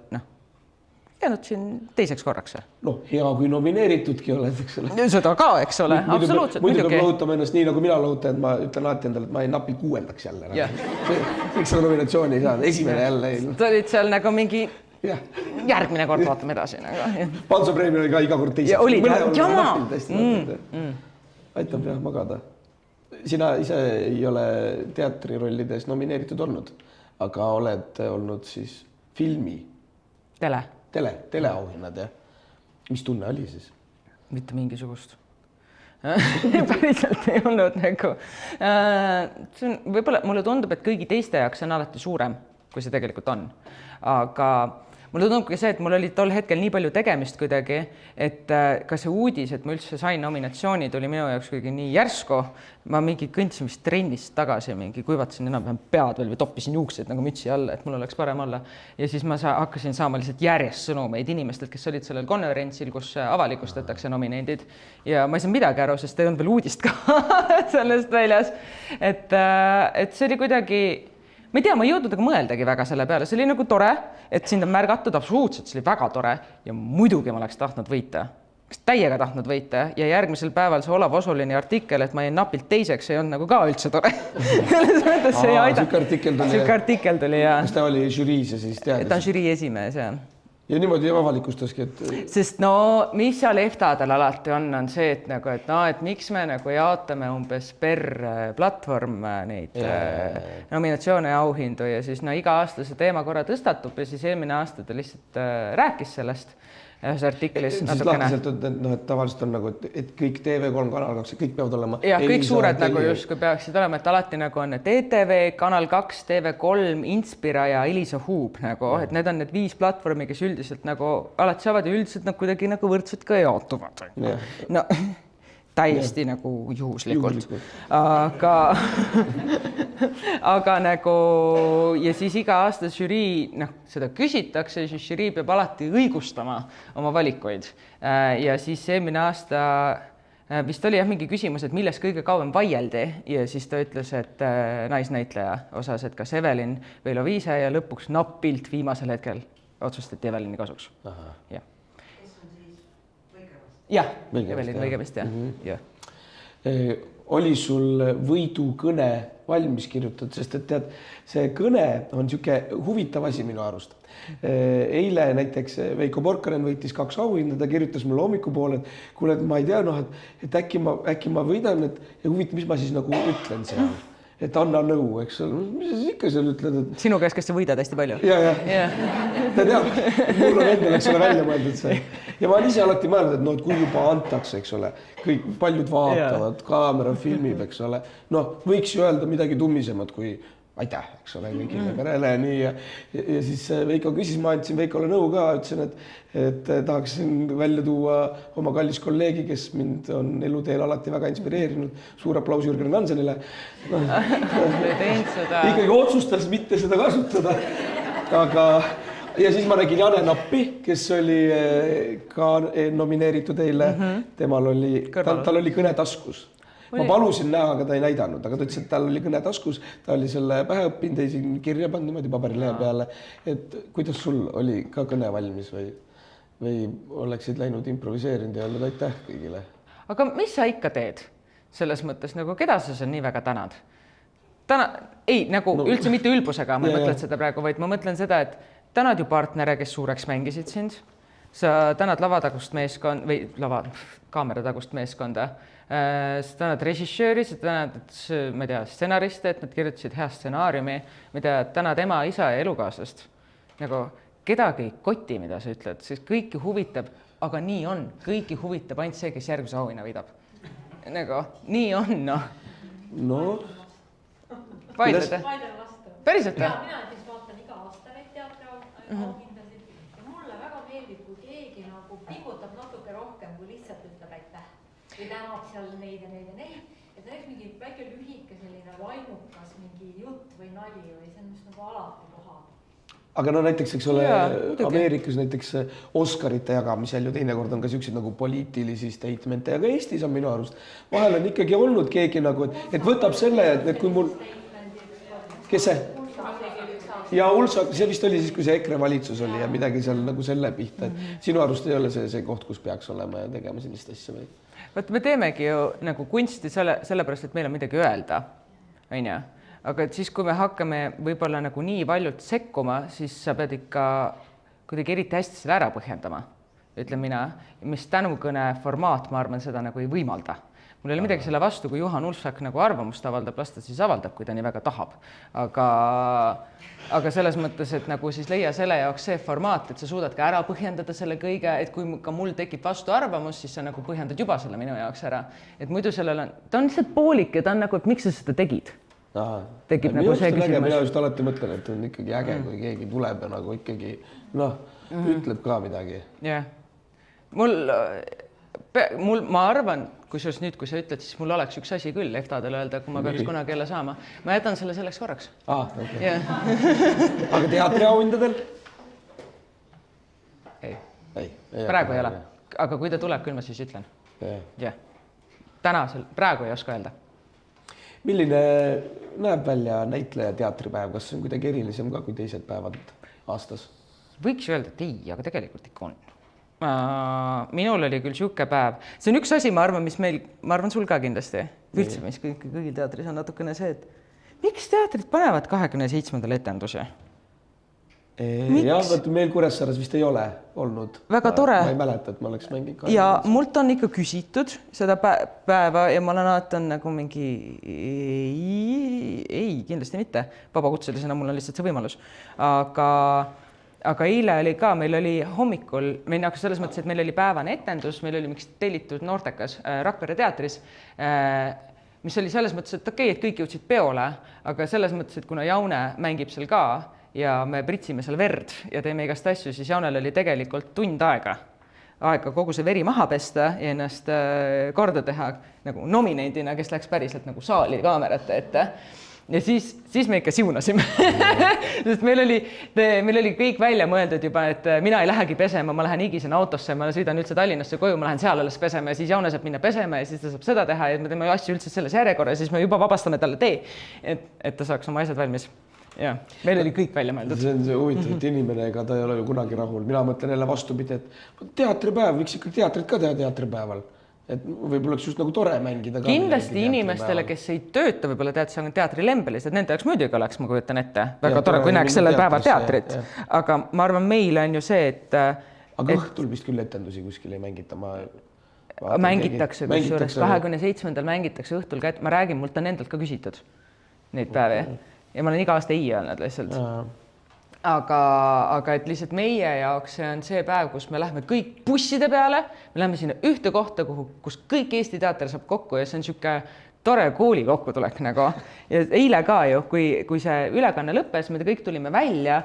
jäänud siin teiseks korraks. No hea, kui nomineeritudki oled, eks ole. Seda ka, eks ole, absoluutselt. Muidu peab lohutama ennast nii, nagu mina lohutan, et ma ütlen alati endale, et ma ei napi 6. jälle. Miks sa nominatsiooni ei saanud? Esimene jälle ei. Ta olid seal nagu mingi järgmine kord vaatame edasi. Pansopreemia oli ka iga kord teiseks. Ja olid, jama! Aitab jah magada. Sina ise ei ole teatrirollides nomineeritud olnud, aga oled olnud siis filmi. Teleauhinnad, jah. Mis tunne oli siis? Mitte mingisugust. Päriselt ei olnud nagu. Võib-olla mulle tundub, et kõigi teiste jaoks on alati suurem, kui see tegelikult on. Aga mulle tundub ka see, et mul oli tol hetkel nii palju tegemist kuidagi, et ka see uudis, et ma üldse sain nominatsiooni, tuli minu jaoks kuidagi nii järsku. Ma mingi kõndsin vist trennist tagasi ja mingi kuivatasin enam pead veel või toppisin juuksed nagu mütsi alla, et mul oleks parem olla. Ja siis ma hakkasin saama lihtsalt järjest sõnumeid inimestelt, kes olid sellel konverentsil, kus avalikustatakse nominendid. Ja ma ei saa midagi aru, sest ei olnud veel uudist ka sellest väljas. Et see oli kuidagi... Ma ei tea, ma ei jõudnud aga mõeldagi väga selle peale. See oli nagu tore, et sind on märgatud, absoluutselt, see oli väga tore ja muidugi ma oleks tahtnud võita. Täiega tahtnud võita ja järgmisel päeval see Olav Osolini artikkel, et ma jäin napilt teiseks, ei olnud nagu ka üldse tore. Siuke artikkel tuli, jah. Kas ta oli žüriis ja siis teadis? Ta on žürii esimees, jah. Ja niimoodi avalikustaski, et... Sest mis seal EFTA-del alati on see, et, nagu, et miks me nagu jaotame umbes per platvorm neid nominatsioone ja auhindu ja siis iga aasta see teema korra tõstatub ja siis eelmine aasta ta lihtsalt rääkis sellest ühes artiklis natukene. Et tavaliselt on nagu, et kõik TV3, Kanal 2, kõik peavad olema... Ja kõik suured nagu just, kui peaksid olema, et alati nagu on ETV, Kanal 2, TV3, Inspira ja Elisa Huub, nagu, et need on need 5 platvormi, kes üldiselt nagu alati saavad ja üldiselt nagu kuidagi nagu võrdselt ka jaotuvad. No, täiesti nagu juhuslikult. Aga nagu ja siis iga aasta žürii, seda küsitakse, siis žürii peab alati õigustama oma valikuid. Ja siis eelmine aasta vist oli mingi küsimus, et milles kõige kauem vaieldi ja siis ta ütles, et naisnäitleja osas, et kas Evelin või Loviise ja lõpuks napilt viimasel hetkel otsustati Evelini kasuks. Jah, Evelin Võigemist, jah. Oli sul võidukõne valmis kirjutatud, sest et tead, see kõne on niisugune huvitav asi minu arust. Eile näiteks Veiko Porkaren võitis 2 auhinda, ta kirjutas mulle hommikupoole, et kuule, et ma ei tea, et äkki ma võidan, et huvitav, mis ma siis nagu ütlen seal. Et anna nõu, eks ole. Mis sa siis ikka seal ütled? Et... Sinu käes, kes sa võidad hästi palju? Ja. Ta teab, mul on endal, eks ole, välja mõeldud see. Ja ma olen ise alati mõeldud, et kui juba antakse, eks ole, kõik paljud vaatavad, kaamera filmib, eks ole. Võiks ju öelda midagi tummisemat, kui aitäh, eks ole, kõigile perele nii ja siis Veiko küsis, ma andsin Veikole nõu ka, ütlesin, et tahaksin välja tuua oma kallis kolleegi, kes mind on eluteel alati väga inspireerinud. Suur aplaus Jürgen Hansenile. Ikkagi otsustas mitte seda kasutada. Aga ja siis ma nägin Jane Nappi, kes oli ka nomineeritud eile. Temal oli, tal oli kõne taskus. Ma palusin näha, aga ta ei näidanud, aga ta ütles, et tal oli kõne taskus, ta oli selle pähe õppinud, ei siin kirja pannud niimoodi paberilehe peale. Et kuidas sul oli ka kõne valmis või oleksid läinud improviseerinud ja öelnud aitäh kõigile? Aga mis sa ikka teed selles mõttes, nagu keda sa seal nii väga tänad? Ei, nagu üldse mitte ülbusega, ma ei mõtle seda praegu, vaid ma mõtlen seda, et tänad ju partnere, kes suureks mängisid sind. Sa tänad lavatagust meeskond või kaameratagust meeskonda. Sa tänad režissööri, sa tänad, ma ei tea, stsenariste, et nad kirjutasid hea stsenaariumi, mida tänad ema, isa ja elukaaslast. Nagu kedagi koti, mida sa ütled, sest kõiki huvitab, aga nii on. Kõiki huvitab ainult see, kes järgmise auhinna võidab. Nagu nii on, noh. No. Vaidlete? Päriselt? Mina näiteks vaatan iga aasta neid teatriauhindasid ja mulle väga meeldib, kui keegi nagu pingutab natuke rohkem, kui lihtsalt ütleb aitäh. Või tänab seal neid ja neid ja neid. Ja see oleks mingi väike lühike selline vaimukas mingi jutt või nali või see on just nagu alati koha. Aga no näiteks, eks ole, Ameerikas näiteks Oscarite jagamisel ju teinekord on ka sellised nagu poliitilisi statemente ja ka Eestis on minu arust. Vahel on ikkagi olnud keegi nagu, et võtab selle, et kui mul... Kes see? Ja Ulsa, see vist oli siis, kui see EKRE valitsus oli ja midagi seal nagu selle pihta, et sinu arust ei ole see koht, kus peaks olema ja tegema sellist asja või? Võt, me teemegi ju nagu kunsti sellepärast, et meil on midagi öelda, on ju? Aga siis, kui me hakkame võib-olla nagu nii valjult sekkuma, siis sa pead ikka kuidagi eriti hästi seda ära põhjendama, ütlen mina, mis tänukõne formaat, ma arvan, seda nagu ei võimalda. Mul ei ole midagi selle vastu, kui Juhan Ulfsak nagu arvamust avaldab, las ta siis avaldab, kui ta nii väga tahab. Aga selles mõttes, et nagu siis leia selle jaoks see formaat, et sa suudad ka ära põhjendada selle kõige, et kui ka mul tekib vastu arvamus, siis sa nagu põhjendad juba selle minu jaoks ära. Et muidu sellel on, ta on lihtsalt poolik ja ta on nagu, et miks sa seda tegid? Tekib nagu see küsimus. Mina just alati mõtlen, et on ikkagi äge, kui keegi tuleb ja nagu ikkagi, ütleb ka midagi. Jah. Ma arvan, kusjuures nüüd, kui sa ütled, siis mul oleks üks asi küll EFTA-dele öelda, kui ma peaks kunagi jälle saama. Ma jätan selle selleks korraks. Okay. Aga teatriauhindadel? Ei. Praegu ei ole. Aga kui ta tuleb, küll ma siis ütlen. Jah. Praegu ei oska öelda. Milline näeb välja näitleja teatripäev? Kas see on kuidagi erilisem ka kui teised päevad aastas? Võiks öelda, et ei, aga tegelikult ikka on. Minul oli küll siuke päev. See on üks asi, ma arvan sul ka kindlasti. Üldse, mis kõigil teatris on natukene see, et miks teatrid panevad 27. etendusi? Jah, meil Kuressaares vist ei ole olnud. Väga tore. Ma ei mäleta, et ma oleks mänginud. Ja mult on ikka küsitud seda päeva ja ma olen alati on nagu mingi ei, kindlasti mitte. Vabakutselisena mul on lihtsalt see võimalus. Aga eile oli ka, meil oli hommikul, selles mõttes, et meil oli päevane etendus, meil oli miks tellitud noortekas Rakvere teatris, mis oli selles mõttes, et okei, et kõik jõudsid peole, aga selles mõttes, et kuna Jaune mängib seal ka ja me pritsime seal verd ja teeme igast asju, siis Jaunel oli tegelikult tund aega kogu see veri maha pesta ja ennast korda teha nagu nominendina, kes läks päriselt nagu saali kaamerate ette. Ja siis me ikka siunasime, sest meil oli kõik välja mõeldud juba, et mina ei lähegi pesema, ma lähen higisen autosse, ma sõidan üldse Tallinnasse koju, ma lähen seal alles pesema ja siis Jaune saab minna pesema ja siis ta saab seda teha ja me teeme asju üldse selles järjekorra ja siis me juba vabastame talle tee, et ta saaks oma asjad valmis. Ja, meil oli kõik välja mõeldud. See on see huvitav, et inimene, ega ta ei ole ju kunagi rahul. Mina mõtlen jälle vastupidi, et teatripäev, võiks ikka teatrit ka teha teatripäeval. Et võib-olla oleks just nagu tore mängida ka. Kindlasti inimestele, kes ei tööta, võib-olla teatrilembelis, et nende jaoks muidugi oleks, ma kujutan ette. Väga tore, kui näeks sellel päeval teatrit. Aga ma arvan, meil on ju see, et... Aga õhtul vist küll etendusi kuskil ei mängita. Mängitakse, kusjuures 27. mängitakse õhtul kätt. Ma räägin, mult on endalt ka küsitud neid päevi. Ja ma olen iga aasta ei öelnud lihtsalt. Aga et lihtsalt meie jaoks see on see päev, kus me lähme kõik busside peale, me lähme sinna ühte kohta, kus kõik Eesti teater saab kokku ja see on siuke tore kooli kokkutulek nagu. Ja eile ka ju, kui see ülekanne lõppes, me kõik tulime välja,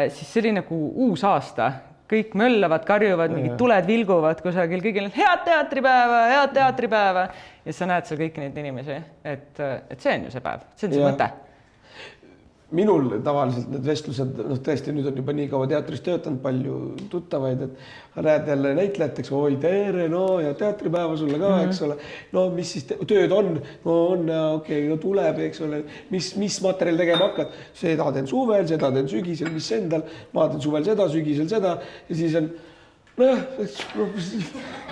siis see oli nagu uus aasta. Kõik möllavad, karjuvad, mingid tuled vilguvad kusagil, kõigil on head teatripäeva. Ja sa näed seal kõiki neid inimesi, et see on ju see päev, see on see mõte. Minul tavaliselt need vestlused, tõesti nüüd on juba nii kaua teatris töötanud, palju tuttavaid, et näed jälle näitlejateks, oi tere, ja teatripäeva sulle ka, eks ole. No mis siis tööd on? No on, okei, no tuleb, eks ole. Mis materjali tegema hakkad? Seda teen suvel, seda teen sügisel, mis endal. Ma teen suvel seda, sügisel seda ja siis on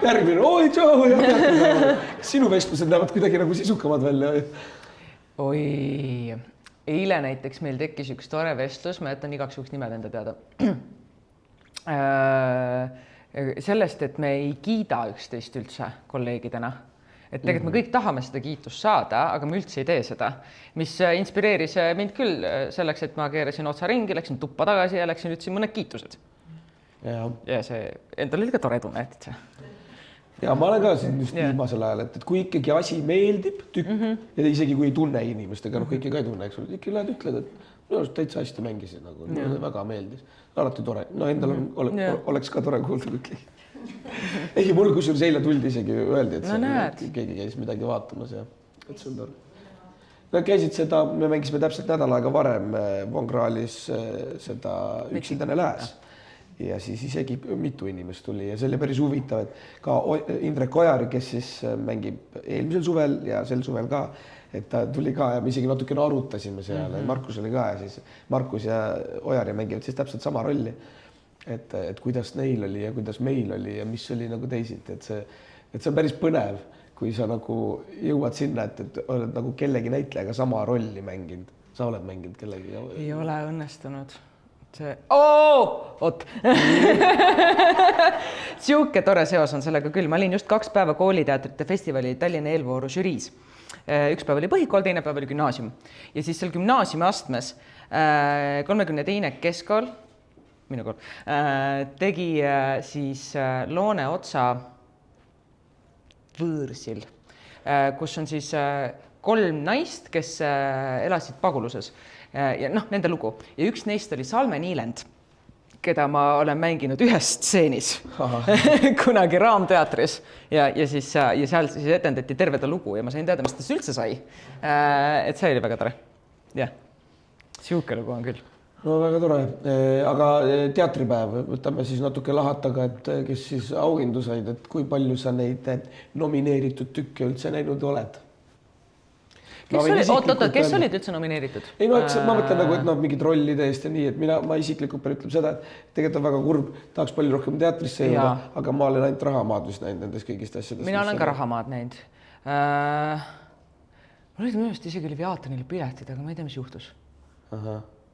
järgmine, oi tšau ja teatripäeva. Sinu vestlused näevad kuidagi nagu sisukamad välja. Oi... Eile näiteks meil tekkis üks tore vestlus, ma jätan igaks juhuks nimed enda teada. Sellest, et me ei kiida üksteist üldse kolleegidena. Et tegelikult me kõik tahame seda kiitust saada, aga me üldse ei tee seda. Mis inspireeris mind küll selleks, et ma keerasin otsa ringi, läksin tuppa tagasi ja läksin ütlesin mõned kiitused. Ja see endal oli ka tore tunne, et see. Ja ma olen ka siin just viimasel ajal, et kui ikkagi asi meeldib tükk ja isegi kui ei tunne inimestega, kui ikkagi ka ei tunne, eks ole, ikka lähed ütled, et minu arust täitsa hästi mängisin, nagu väga meeldis. Alati tore. No endal oleks ka tore kuulda kõik. Ei, mul kusjuures eile tuldi isegi öeldi, et keegi käis midagi vaatamas ja et see on tore. No käisid seda, me mängisime täpselt nädal aega varem Vongraalis seda Üksildane lääs. Ja siis isegi mitu inimest tuli ja see oli päris huvitav, et ka Indrek Ojari, kes siis mängib eelmisel suvel ja sel suvel ka, et ta tuli ka ja me isegi natukene arutasime seal, Markus oli ka ja siis Markus ja Ojari mängivad siis täpselt sama rolli, et kuidas neil oli ja kuidas meil oli ja mis oli nagu teisiti, et see on päris põnev, kui sa nagu jõuad sinna, et oled nagu kellegi näitlejaga sama rolli mänginud, sa oled mänginud kellegi. Ei ole õnnestunud. Oot! Siuke tore seos on sellega küll. Ma olin just 2 päeva kooliteatrite festivali Tallinna eelvooru žüriis. Üks päev oli põhikool, teine päev oli gümnaasium. Ja siis seal gümnaasiumi astmes 32. keskkool, minu kool, tegi siis Loone otsa võõrsil, kus on siis 3 naist, kes elasid paguluses. Ja nende lugu. Ja üks neist oli Salme Niilend, keda ma olen mänginud ühes stseenis kunagi Raamteatris ja seal siis etendati terve ta lugu ja ma sain teada, mis ta üldse sai. Et see oli väga tore. Jah, siuke lugu on küll. No väga tore, aga teatripäev, võtame siis natuke lahataga, et kes siis auhindu said, et kui palju sa neid nomineeritud tükke üldse näinud oled? Kes olid üldse nomineeritud? Ei, ma mõtlen nagu, et mingid rollid eest ja nii, et ma isiklikult pean ütlema seda, et tegelikult on väga kurb, tahaks palju rohkem teatrisse jõuda, aga ma olen ainult Rahamaad vist näinud nendest kõigist asjadest. Mina olen ka Rahamaad näinud. Mul olid minu arust isegi oli Viaatonile piletid, aga ma ei tea, mis juhtus.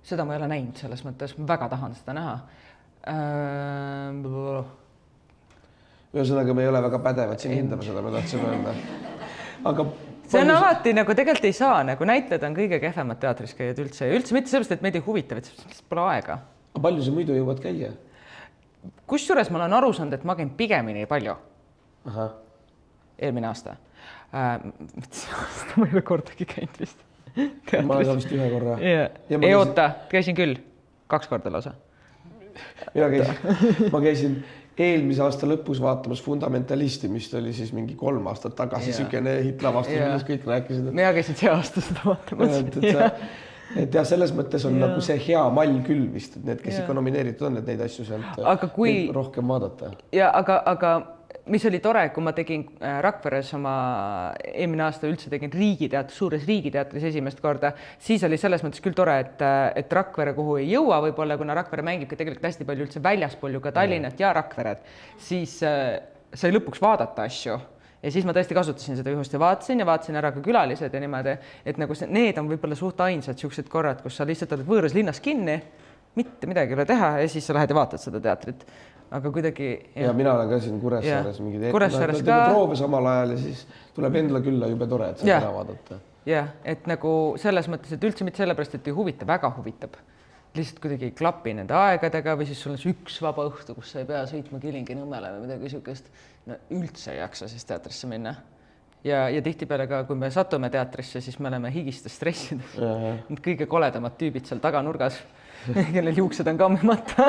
Seda ma ei ole näinud selles mõttes, ma väga tahan seda näha. Ühesõnaga, me ei ole väga pädevad siin hindama seda, me tahtsime öelda. Aga see on alati nagu tegelikult ei saa, nagu näitled on kõige kehvemad teatris käivad üldse ja üldse mitte sellepärast, et meid ei huvita, et pole aega. Aga palju sa muidu jõuad käia? Kusjuures ma olen aru saanud, et ma käin pigemini palju. Eelmine aasta. Ma ei ole kordagi käinud vist. Ma olen vist ühe korra. Ei oota, käisin küll 2 korda lausa. Ma käisin eelmise aasta lõpus vaatamas Fundamentalisti, mis oli siis mingi 3 aastat tagasi sükene hitlavastus, milles kõik rääkisid. Mina käisin see aasta seda vaatamas. Et selles mõttes on nagu see hea mall küll vist, et need, kes ikka nomineeritud on, et neid asju sealt rohkem vaadata. Ja aga mis oli tore, kui ma tegin Rakveres oma eelmine aasta üldse tegin suures riigiteatris esimest korda, siis oli selles mõttes küll tore, et Rakvere kuhu ei jõua võib-olla, kuna Rakvere mängibki tegelikult hästi palju üldse väljaspool ju ka Tallinnat ja Rakvered, siis sai lõpuks vaadata asju. Ja siis ma tõesti kasutasin seda juhust ja vaatasin ära ka külalised ja niimoodi, et nagu need on võib-olla suht ainsad siuksed korrad, kus sa lihtsalt oled võõras linnas kinni, mitte midagi ei ole teha ja siis sa lähed ja vaatad seda teatrit. Aga kuidagi... Ja mina olen ka siin Kuressaares mingid proove samal ajal ja siis tuleb endale külla jube tore, et saab ära vaadata. Jah, et nagu selles mõttes, et üldse mitte sellepärast, et ei huvita, väga huvitab. Lihtsalt kuidagi ei klapi nende aegadega või siis sul on üks vaba õhtu, kus sa ei pea sõitma Kilingi-Nõmmele või midagi siukest. No üldse ei jaksa siis teatrisse minna. ja tihtipeale ka, kui me satume teatrisse, siis me oleme higistes stressides. Need kõige koledamad tüübid seal taganurgas, kellel juuksed on kammimata.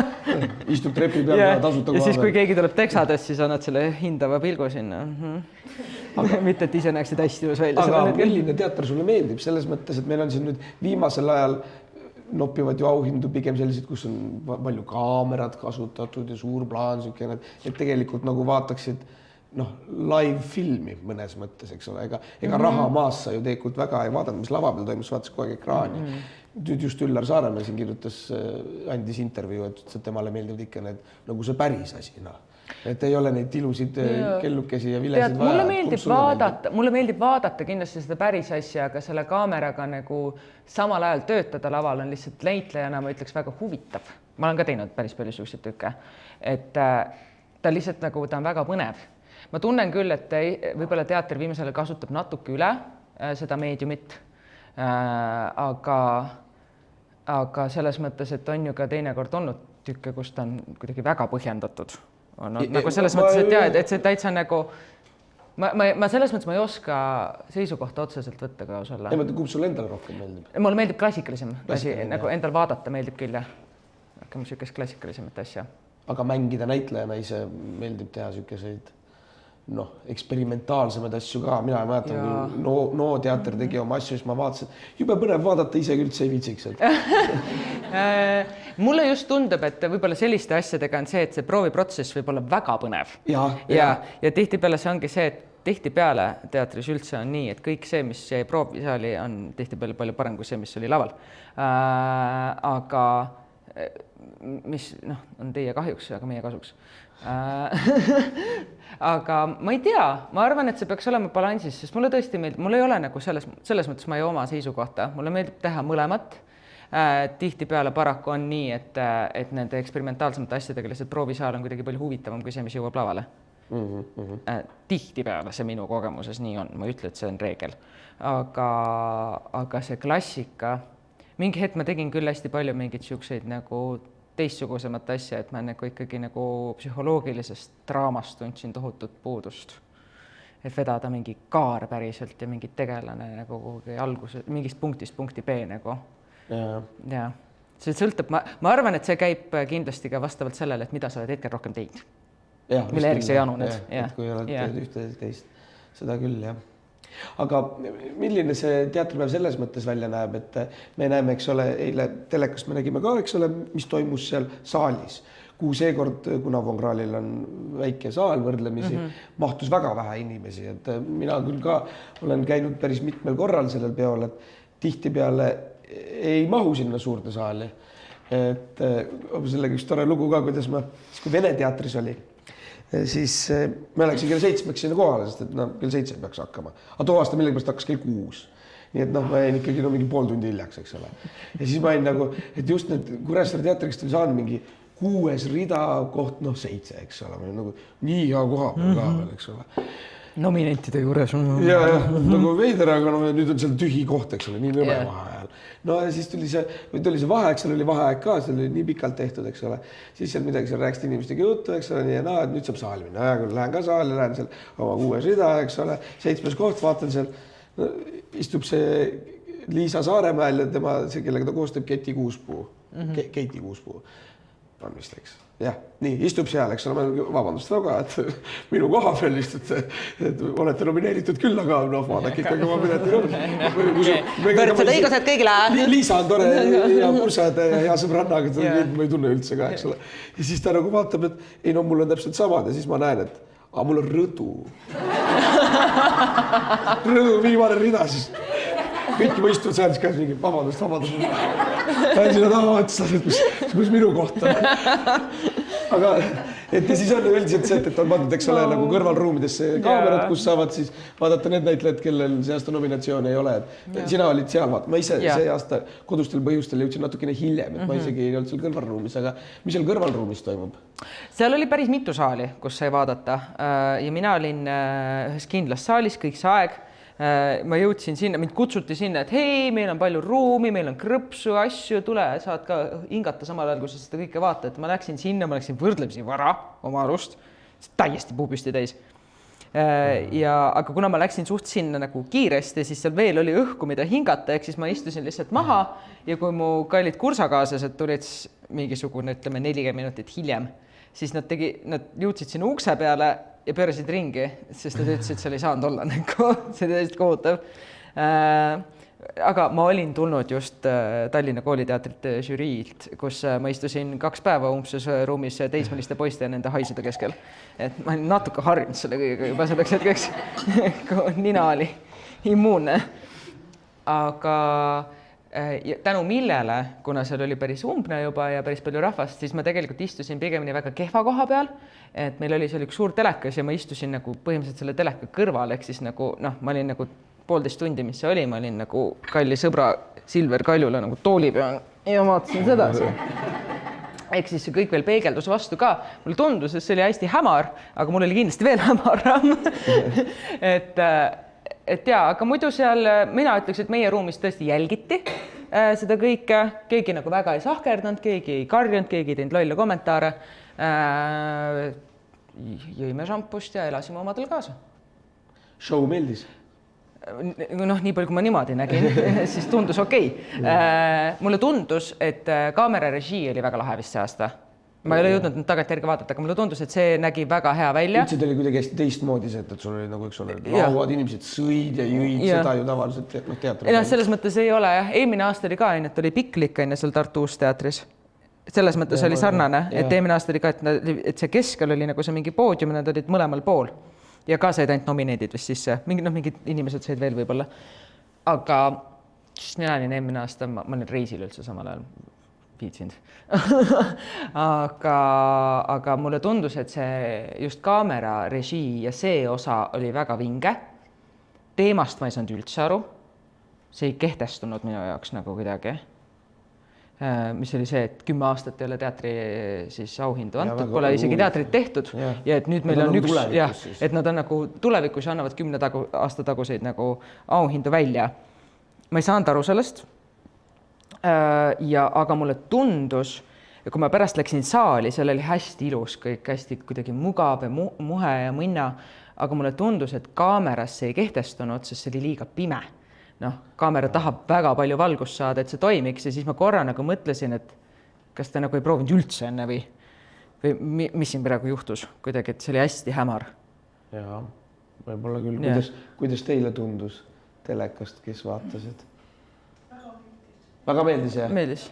Istub trepi peal ja tasuta koha ja siis, kui keegi tuleb teksades, siis annad selle hindava pilgu sinna. Aga mitte, et ise näeksid hästi ilus välja. Aga milline teater sulle meeldib? Selles mõttes, et meil on siin nüüd viimasel ajal noppivad ju auhindu pigem sellised, kus on palju kaamerad kasutatud ja suur plaan, et tegelikult nagu vaataksid live filmi mõnes mõttes, eks ole, ega raha maas sa ju tegelikult väga ei vaadanud, mis lava peal toimus, vaatasid kogu aeg ekraani. Nüüd just Üllar Saaremäe siin kirjutas, andis intervjuu, et temale meeldivad ikka need, nagu see päris asi, et ei ole neid ilusid kellukesi ja vilesid vaja. Mulle meeldib vaadata kindlasti seda päris asja, aga selle kaameraga nagu samal ajal töötada laval on lihtsalt näitlejana, ma ütleks, väga huvitav. Ma olen ka teinud päris palju selliseid tükke, et ta lihtsalt nagu, ta on väga põnev. Ma tunnen küll, et võib-olla teater viimasel kasutab natuke üle seda meediumit, aga selles mõttes, et on ju ka teinekord olnud tükke, kus ta on kuidagi väga põhjendatud. Nagu selles mõttes, et see täitsa nagu, ma selles mõttes ma ei oska seisukohta otseselt võtta ka osalla. Ei, kumb sulle endale rohkem meeldib? Mulle meeldib klassikalisem asi, nagu endal vaadata meeldib küll, jah. Rohkem sükest klassikalisemat asja. Aga mängida näitlejana ise meeldib teha sükeseid eksperimentaalsemaid asju ka. Mina mäletan, kui teater tegi oma asju, siis ma vaatasin, jube põnev vaadata, ise üldse ei viitsiks. Mulle just tundub, et võib-olla selliste asjadega on see, et see prooviprotsess võib olla väga põnev. Ja tihtipeale see ongi see, et tihtipeale teatris üldse on nii, et kõik see, mis jäi proovisaali, on tihtipeale palju parem kui see, mis oli laval. Aga mis on teie kahjuks, aga meie kasuks. Aga ma ei tea, ma arvan, et see peaks olema balansis, sest mulle tõesti meeldib, mul ei ole nagu selles mõttes ma ei oma seisukohta, mulle meeldib teha mõlemat. Tihtipeale paraku on nii, et nende eksperimentaalsemate asjadega lihtsalt proovisaal on kuidagi palju huvitavam kui see, mis jõuab lavale. Tihtipeale see minu kogemuses nii on, ma ei ütle, et see on reegel. Aga see klassika, mingi hetk ma tegin küll hästi palju mingid siukseid nagu teistsugusemat asja, et ma nagu ikkagi nagu psühholoogilisest draamast tundsin tohutut puudust. Et vedada mingi kaar päriselt ja mingi tegelane nagu alguses, mingist punktist punkti B nagu. Ja. See sõltub, ma arvan, et see käib kindlasti ka vastavalt sellele, et mida sa oled hetkel rohkem teinud. Mille järgi sa januned. Kui oled ühte teist, seda küll, jah. Aga milline see teatripäev selles mõttes välja näeb, et me näeme, eks ole, eile telekast me nägime ka, eks ole, mis toimus seal saalis, kuhu seekord, kuna Von Kraalil on väike saal võrdlemisi, mahtus väga vähe inimesi, et mina küll ka olen käinud päris mitmel korral sellel peol, et tihtipeale ei mahu sinna suurde saali. Et sellega üks tore lugu ka, kuidas kui Vene teatris oli, siis me läksin kell 7 sinna kohale, sest et kell 7 peaks hakkama. Aga too aasta millegipärast hakkas kell 6. Nii et ma jäin ikkagi mingi pool tundi hiljaks, eks ole. Ja siis ma jäin nagu, et just need Kuressaare teatrikest oli saanud mingi 6 rida koht, 7, eks ole. Nagu nii hea koha peal ka veel, eks ole. Nominentide juures on. Ja, nagu veider, aga nüüd on seal tühi koht, eks ole, nii nõme vaheajal. No ja siis tuli see vaheaeg, seal oli vaheaeg ka, seal oli nii pikalt tehtud, eks ole. Siis seal midagi seal rääksid inimestega juttu, eks ole, nii ja et nüüd saab saali minna. Ja küll lähen ka saali, lähen seal oma 6 rida, eks ole, 7. koht, vaatan seal, istub see Liisa Saaremäel ja tema, kellega ta koostab Keiti Kuuspuu. Keiti Kuuspuu on vist, eks. Jah, nii, istub seal, eks ole, vabandust väga, et minu koha peal lihtsalt, et olete nomineeritud küll, aga vaadake ikkagi oma pileti rõõm. Võrdsed õigused kõigile. Liisa on tore ja mursad ja hea sõbranna, aga ma ei tunne üldse ka, eks ole. Ja siis ta nagu vaatab, et mul on täpselt samad ja siis ma näen, et mul on rõdu. Rõdu viimane rida siis. Kõik juba istuvad seal, siis käes mingi, vabandust. Lähen sinna taha otsa, kus minu koht on. Aga et siis on üldiselt see, et on pandud, eks ole, nagu kõrvalruumidesse kaamerad, kus saavad siis vaadata need näitlejad, kellel see aasta nominatsioon ei ole. Sina olid seal, vaata. Ma ise see aasta kodustel põhjustel jõudsin natukene hiljem, et ma isegi ei olnud seal kõrvalruumis, aga mis seal kõrvalruumis toimub? Seal oli päris mitu saali, kus sai vaadata ja mina olin ühes kindlas saalis kõik see aeg. Ma jõudsin sinna, mind kutsuti sinna, et hei, meil on palju ruumi, meil on krõpsu, asju, tule, saad ka hingata samal ajal, kui sa seda kõike vaatad. Ma läksin sinna, ma läksin võrdlemisi vara oma arust, täiesti puupüsti täis. Aga kuna ma läksin suht sinna nagu kiiresti, siis seal veel oli õhku, mida hingata, ehk siis ma istusin lihtsalt maha ja kui mu kallid kursakaaslased tulid mingisugune, ütleme 40 minutit hiljem, siis nad jõudsid sinna ukse peale ja pöörasid ringi, sest nad ütlesid, et seal ei saanud olla, nagu see oli täiesti kohutav. Aga ma olin tulnud just Tallinna kooliteatrite žüriilt, kus ma istusin 2 päeva umbses ruumis teismeliste poiste ja nende haisude keskel. Et ma olin natuke harjunud selle kõigega juba selleks hetkeks, kui nina oli immuunne. Aga tänu millele, kuna seal oli päris umbne juba ja päris palju rahvast, siis ma tegelikult istusin pigemini väga kehva koha peal, et meil oli seal üks suur telekas ja ma istusin nagu põhimõtteliselt selle teleka kõrval, ehk siis nagu ma olin nagu 1,5 tundi, mis see oli, ma olin nagu kalli sõbra Silver Kaljula nagu tooli peal ja vaatasin sedasi. Ehk siis see kõik veel peegeldus vastu ka. Mulle tundus, et see oli hästi hämar, aga mul oli kindlasti veel hämaram. et jaa, aga muidu seal mina ütleks, et meie ruumis tõesti jälgiti seda kõike. Keegi nagu väga ei sahkerdanud, keegi ei karjunud, keegi ei teinud lolle kommentaare. Jõime šampust ja elasime omadel kaasa. Show meeldis? Noh, nii palju, kui ma niimoodi nägin, siis tundus okei. Mulle tundus, et kaamera režii oli väga lahe vist see aasta. Ma ei ole jõudnud tagantjärgi vaadata, aga mulle tundus, et see nägi väga hea välja. Üldse oli kuidagi hästi teistmoodi see, et sul oli nagu üks lauad, inimesed sõid ja jõid seda ju tavaliselt teatri. Selles mõttes ei ole jah. Eelmine aasta oli ka, et oli piklik seal Tartu Uusteatris. Selles mõttes oli sarnane, et eelmine aasta oli ka, et see keskel oli nagu see mingi poodium, nad olid mõlemal pool. Ja ka said ainult nomineedid vist sisse. Mingid inimesed said veel võib-olla. Aga mina olin eelmine aasta, ma olin reisil üldse samal ajal viitsinud. aga mulle tundus, et see just kaamera, režii ja see osa oli väga vinge. Teemast ma ei saanud üldse aru. See ei kehtestunud minu jaoks nagu kuidagi. Mis oli see, et 10 aastat ei ole teatri siis auhindu antud, pole isegi teatrit tehtud ja et nüüd meil on üks, et nad on nagu tulevikus ja annavad 10 aasta taguseid nagu auhindu välja. Ma ei saanud aru sellest, aga mulle tundus, kui ma pärast läksin saali, seal oli hästi ilus kõik, hästi kuidagi mugav ja muhe ja mõnna, aga mulle tundus, et kaameras see ei kehtestunud, sest see oli liiga pime. Kaamera tahab väga palju valgust saada, et see toimiks ja siis ma korra nagu mõtlesin, et kas ta nagu ei proovinud üldse enne või mis siin praegu juhtus kuidagi, et see oli hästi hämar. Jaa, võib-olla küll. Kuidas teile tundus telekast, kes vaatasid? Väga meeldis, jah? Meeldis.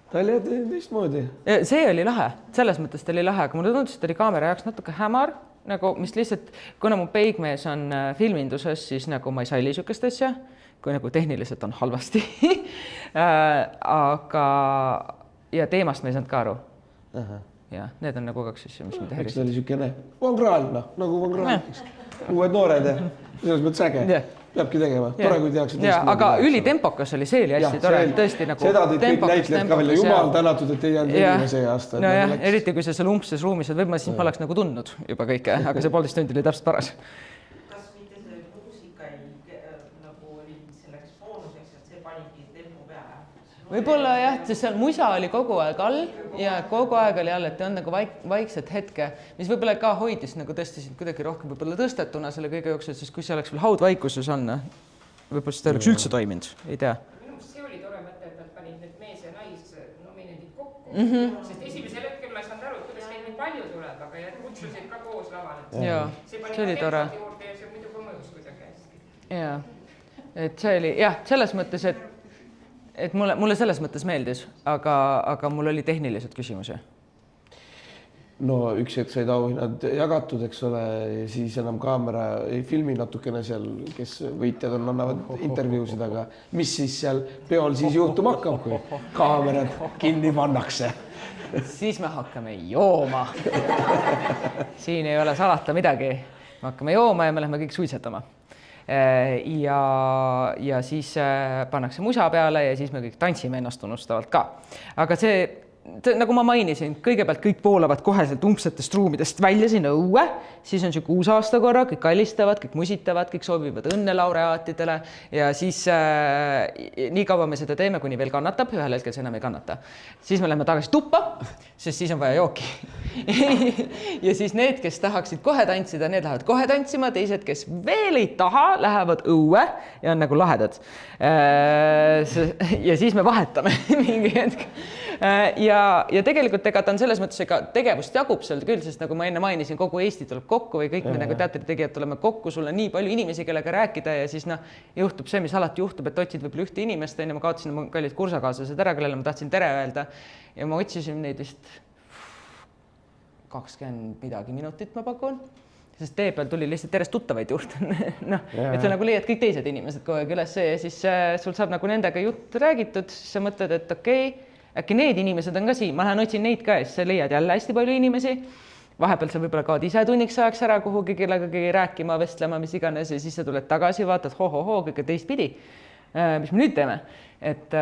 Ta oli teistmoodi. See oli lahe, selles mõttes ta oli lahe, aga mulle tundus, et oli kaamera jaoks natuke hämar. Nagu, mis lihtsalt, kuna mu peigmees on filminduses, siis nagu ma ei salli sükest asja, kui nagu tehniliselt on halvasti. Aga ja teemast ma ei saanud ka aru. Ja need on nagu 2 asja, mis mind häirisid. Eks ta oli sükene vangraalna, nagu vangraalna. Uued noored ja selles mõttes äge. Peabki tegema. Tore, kui tehakse teistmoodi. Aga ülitempokas oli, see oli hästi tore. Tõesti nagu seda teid kõik näitlejad ka välja. Jumal tänatud, et ei jäänud tegime see aasta. No jah, eriti kui see seal umbses ruumis, et võib-olla siis ma oleks nagu tundnud juba kõike, aga see 1,5 tundi oli täpselt paras. Kas mitte see muusika nagu oli selleks boonuseks, et see panigi tempo peale? Võib-olla jah, sest seal musa oli kogu aeg all ja kogu aeg oli all, et on nagu vaikset hetke, mis võib-olla ka hoidis nagu tõstisid kuidagi rohkem võib-olla tõstetuna selle kõige jooksul, sest kui see oleks veel haudvaikuses on, võib-olla seda oleks üldse toiminud, ei tea. Minu mõttes see oli tore mõte, et nad panid need mees ja nais nomineedid kokku, sest esimesel hetkel ma ei saanud aru, kuidas neid nii palju tuleb, aga kutsusid ka koos lavale. Jaa, see oli tore. Ja see muidu ka mõjus kuidagi hästi. Jaa, et see oli jah, selles mõttes, et mulle selles mõttes meeldis, aga mul oli tehnilised küsimusi. No üks hetk said auhinnad jagatud, eks ole, ja siis enam kaamera ei filmi natukene seal, kes võitjad annavad intervjuusid, aga mis siis seal peol siis juhtuma hakkab, kui kaamerad kinni pannakse? Siis me hakkame jooma. Siin ei ole salata midagi. Me hakkame jooma ja me lähme kõik suitsetama. Ja siis pannakse musa peale ja siis me kõik tantsime ennast unustavalt ka. Aga see nagu ma mainisin, kõigepealt kõik voolavad koheselt umbsetest ruumidest välja sinna õue, siis on siuke uus aasta korra, kõik kallistavad, kõik musitavad, kõik soovivad õnne laureaatidele ja siis nii kaua me seda teeme, kuni veel kannatab, ühel hetkel see enam ei kannata. Siis me läheme tagasi tuppa, sest siis on vaja jooki. Ja siis need, kes tahaksid kohe tantsida, need lähevad kohe tantsima, teised, kes veel ei taha, lähevad õue ja on nagu lahedad. Ja siis me vahetame mingi hetk. Ja tegelikult ega ta on selles mõttes, ega tegevust jagub seal küll, sest nagu ma enne mainisin, kogu Eesti tuleb kokku või kõik me nagu teatritegijad tuleme kokku, sul on nii palju inimesi, kellega rääkida ja siis juhtub see, mis alati juhtub, et otsid võib ühte inimest, ma kaotasin oma kallid kursakaaslased ära, kellele ma tahtsin tere öelda ja ma otsisin neid vist 20 midagi minutit, ma pakun, sest tee peal tuli lihtsalt järjest tuttavaid juurde. Et sa nagu leiad kõik teised inimesed kogu aeg üles ja siis sul saab nagu nendega jutt räägitud, siis sa mõtled, et okei, äkki need inimesed on ka siin, ma lähen otsin neid ka ja siis sa leiad jälle hästi palju inimesi. Vahepeal sa võib-olla kaod ise tunniks ajaks ära kuhugi kellegagi rääkima, vestlema, mis iganes ja siis sa tuled tagasi, vaatad kõike teistpidi. Mis me nüüd teeme? Et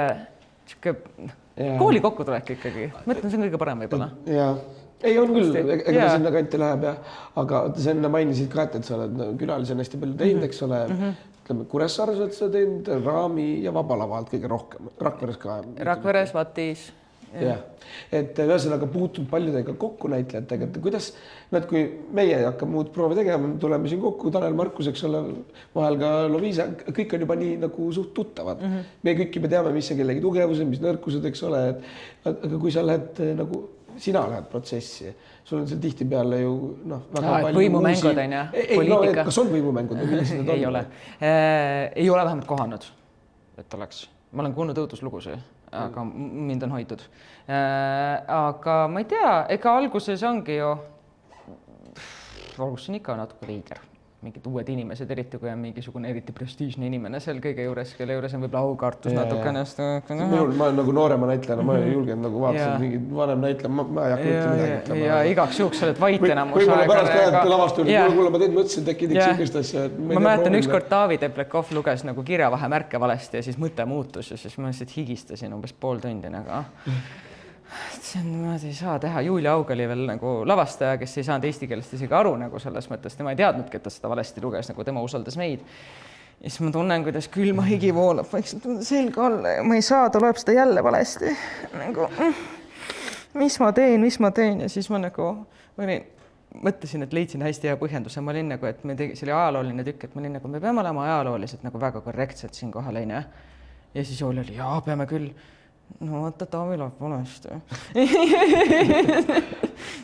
kooli kokkutulek ikkagi. Mõtlen, see on kõige parem võib-olla. Jaa. Ei, on küll, ega ta sinna kanti läheb ja, aga sa enne mainisid ka, et sa oled külalisi on hästi palju teinud, eks ole. Ütleme, Kuressaares oled sa teinud, Raami ja Vabalavalt kõige rohkem. Rakveres ka. Rakveres, Vatis. Jah, et ühesõnaga puutud paljudega kokku näitlejatega, et kuidas, kui meie hakkame muud proovi tegema, tuleme siin kokku, Tanel Markus, eks ole, vahel ka Loviisa, kõik on juba nii nagu suht tuttavad. Me kõik juba teame, mis on kellegi tugevused, mis nõrkused, eks ole, aga kui sa lähed nagu sina lähed protsessi, sul on seal tihtipeale ju väga palju võimumängud on ja poliitika. Kas on võimumängud? Ei ole. Ei ole vähemalt kohanud, et oleks. Ma olen kuulnud õuduslugusi, aga mind on hoitud. Aga ma ei tea, ega alguses ongi ju, alguses on ikka natuke veider. Mingid uued inimesed, eriti kui on mingisugune eriti prestiižne inimene seal kõige juures, kelle juures on võib-olla aukartus natukene. Ma nagu noorema näitlejana, ma ei julgenud nagu vaatasin mingid vanem näitleja, ma ei hakka ütle midagi ütlema. Ja igaks juhuks oled vait enamus aega. Võib-olla pärast ka lavastul, kuule ma teid mõtlesin, et äkki tiks ikest asja. Ma mäletan ükskord Taavi Teplekov luges nagu kirjavahemärke valesti ja siis mõte muutus ja siis ma lihtsalt higistasin umbes pool tundi nagu see on, ma ei saa teha. Julia Aug oli veel nagu lavastaja, kes ei saanud eesti keelest isegi aru nagu selles mõttes. Tema ei teadnudki, et ta seda valesti luges, nagu tema usaldas meid. Ja siis ma tunnen, kuidas külma higi voolab, vaikselt selga alla ja ma ei saa, ta loeb seda jälle valesti. Nagu, mis ma teen ja siis ma nagu mõtlesin, et leidsin hästi hea põhjenduse. Ma olin nagu, et see oli ajalooline tükk, et ma olin nagu, me peame olema ajalooliselt nagu väga korrektsed siin kohal, ja siis Julia oli, jaa, peame küll. No vaata, Taavi läheb valesti.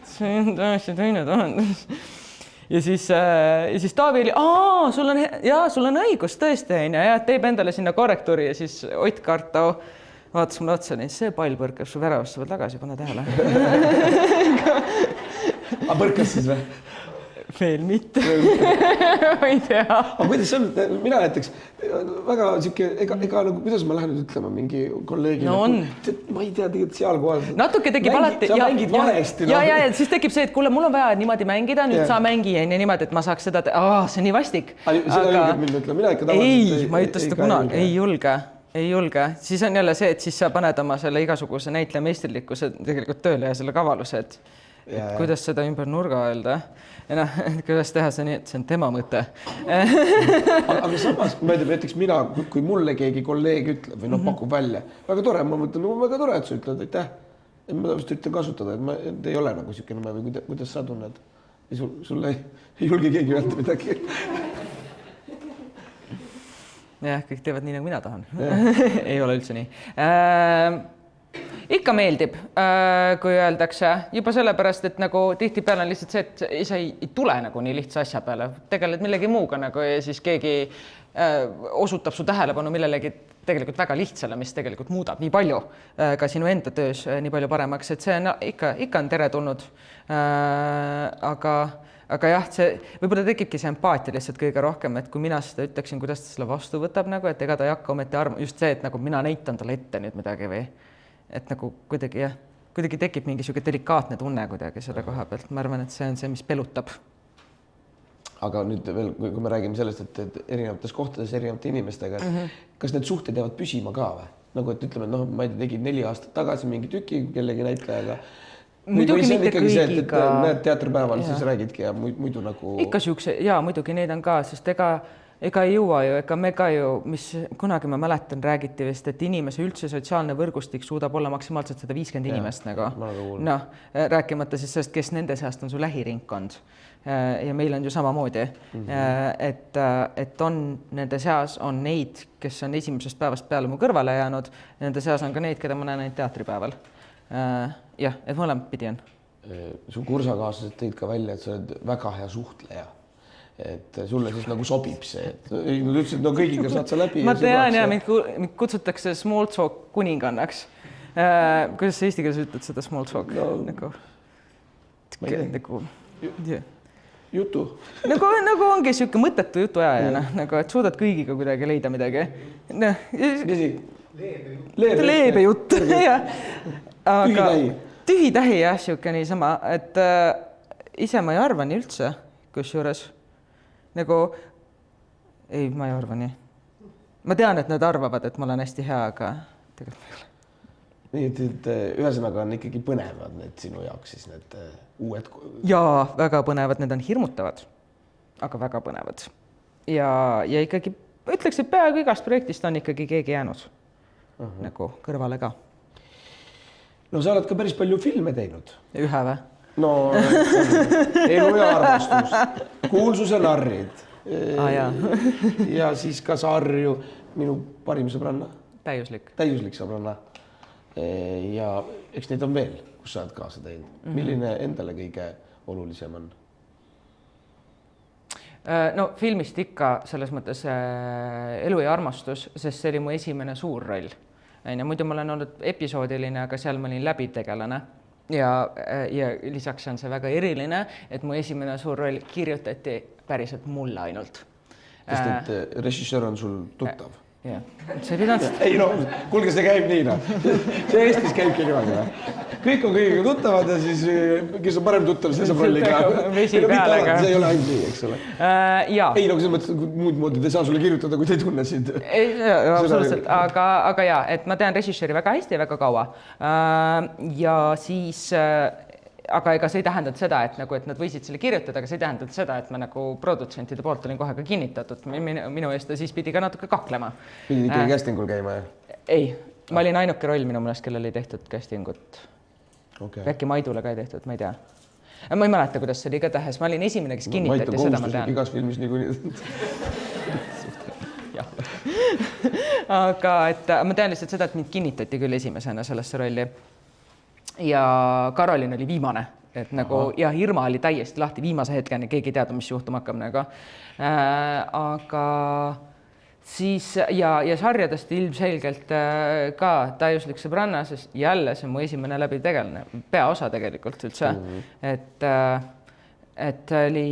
See on täiesti teine tähendus. Ja siis Taavi oli, sul on õigus tõesti, ja teeb endale sinna korrektuuri ja siis Ott Kartau vaatas mulle otsa, nii see pall põrkab su väravasse veel tagasi, pane tähele. Aga põrkas siis või? Veel mitte. Ma ei tea. Aga kuidas see on? Mina näiteks väga siuke, ega nagu, kuidas ma lähen nüüd ütlema mingi kolleegile? No on. Ma ei tea, tegelikult seal kohal. Natuke tekib alati. Sa mängid valesti. Ja siis tekib see, et kuule, mul on vaja niimoodi mängida, nüüd sa mängi ja niimoodi, et ma saaks seda see on nii vastik. Seda julgeb mind ütlema, mina ikka tavaliselt ei. Ma ütlen seda kunagi, ei julge. Siis on jälle see, et siis sa paned oma selle igasuguse näitleja meistrilikkuse tegelikult tööle ja selle kavaluse, et kuidas seda ümber nurga öelda. Ja kuidas teha see nii, et see on tema mõte. Aga samas, ma ei tea, näiteks mina, kui mulle keegi kolleeg ütleb või pakub välja, väga tore, ma mõtlen, väga tore, et sa ütled, aitäh. Ma vist ütlen kasutada, et ei ole nagu siukene või kuidas sa tunned. Sulle ei julge keegi öelda midagi. Jah, kõik teevad nii, nagu mina tahan. Ei ole üldse nii. Ikka meeldib, kui öeldakse, juba sellepärast, et nagu tihtipeale on lihtsalt see, et sa ei tule nagu nii lihtsa asja peale, tegeled millegi muuga nagu ja siis keegi osutab su tähelepanu millelegi tegelikult väga lihtsale, mis tegelikult muudab nii palju ka sinu enda töös nii palju paremaks, et see on ikka on teretulnud. Aga jah, see võib-olla tekibki see empaatia lihtsalt kõige rohkem, et kui mina seda ütleksin, kuidas ta selle vastu võtab, nagu, et ega ta ei hakka ometi arvama, just see, et nagu mina näitan talle ette nüüd midagi või et nagu kuidagi tekib mingi siuke delikaatne tunne kuidagi selle koha pealt. Ma arvan, et see on see, mis pelutab. Aga nüüd veel, kui me räägime sellest, et erinevates kohtades erinevate inimestega, kas need suhted jäävad püsima ka või? nagu et ütleme, et noh, ma ei tea, tegid 4 aastat tagasi mingi tüki kellegi näitlejaga. Muidugi mitte kõigiga. Näed teatripäeval, siis räägidki ja muidu nagu... Ikka siukse, jaa, muidugi neid on ka, sest ega ei jõua ju, ega me ka ju, mis kunagi ma mäletan, räägiti vist, et inimese üldse sotsiaalne võrgustik suudab olla maksimaalselt 150 inimest nagu. Noh, rääkimata siis sellest, kes nende seast on su lähiringkond. Ja meil on ju samamoodi, et on nende seas on neid, kes on esimesest päevast peale mu kõrvale jäänud ja nende seas on ka neid, keda ma näen ainult teatripäeval. Jah, et mõlemad pidi on. Su kursakaaslased tõid ka välja, et sa oled väga hea suhtleja. Et sulle siis nagu sobib see. Nad ütlesid, no kõigiga saad sa läbi. Ma tean ja mind kutsutakse small talk kuningannaks. Kuidas sa eesti keeles ütled seda small talk? Jutu. Nagu ongi siuke mõttetu jutuajajana, nagu et suudad kõigiga kuidagi leida midagi. Leebe jutt. Aga tühi-tähi jah, siuke niisama, et ise ma ei arva nii üldse, kusjuures nagu ei, ma ei arva nii. Ma tean, et nad arvavad, et ma olen hästi hea, aga tegelikult ei ole. Nii, et ühesõnaga on ikkagi põnevad need sinu jaoks siis need uued... Jaa, väga põnevad, need on hirmutavad, aga väga põnevad. Ja ikkagi ütleks, et peaaegu igast projektist on ikkagi keegi jäänud nagu kõrvale ka. No sa oled ka päris palju filme teinud. Ühe või? No, Elu ja armastus, Kuulsuse narrid ja siis ka Sarju, minu parim sõbranna. Täiuslik sõbranna. Ja eks neid on veel, kus sa oled kaasa teinud. Milline endale kõige olulisem on? No filmist ikka selles mõttes Elu ja armastus, sest see oli mu esimene suur roll. Muidu ma olen olnud episoodiline, aga seal ma olin läbitegelane ja lisaks on see väga eriline, et mu esimene suur roll kirjutati päriselt mulle ainult. Sest et režissöör on sul tuttav? Jah, see ei pidanud... Ei no, kuulge, see käib nii. See Eestis käibki niimoodi. Kõik on kõigiga tuttavad ja siis, kes on parem tuttav, see saab rolli ka. Vesi pealega. See ei ole ainult nii, eks ole. Ei, no selles mõttes muud moodi te saa sulle kirjutada, kui te ei tunne sind. Absoluutselt, aga jaa, et ma tean režissööri väga hästi, väga kaua. Ja siis... Aga ega see ei tähendanud seda, et nad võisid selle kirjutada, aga see ei tähendanud seda, et ma nagu produtsentide poolt olin kohe ka kinnitatud. Minu eest siis pidi ka natuke kaklema. Pidid ikkagi castingul käima, jah? Ei, ma olin ainuke roll minu mõnest, kellel ei tehtud castingut. Äkki Maidule ka ei tehtud, ma ei tea. Ma ei mäleta, kuidas see oli igatahes. Ma olin esimene, kes kinnitati, seda ma tean. Igas filmis niikuinii. Aga et ma tean lihtsalt seda, et mind kinnitati küll esimesena sellesse rolli. Ja Karolin oli viimane, et nagu ja Irma oli täiesti lahti viimase hetkeni, keegi ei teadnud, mis juhtuma hakkab nagu. Aga siis ja sarjadest ilmselgelt ka Täiuslik sõbranna, sest jälle see mu esimene läbi tegelane, peaosa tegelikult üldse, et oli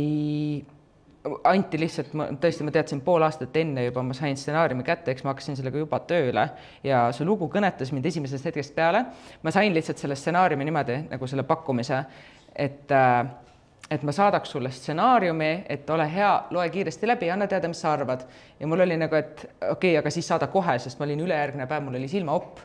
anti lihtsalt, tõesti ma teadsin pool aastat enne juba, ma sain stsenaariumi kätte, eks ma hakkasin sellega juba tööle ja see lugu kõnetas mind esimesest hetkest peale. Ma sain lihtsalt selle stsenaariumi niimoodi, nagu selle pakkumise, et ma saadaks sulle stsenaariumi, et ole hea, loe kiiresti läbi, anna teada, mis sa arvad. Ja mul oli nagu, et okei, aga siis saada kohe, sest ma olin ülejärgmine päev, mul oli silmaopp.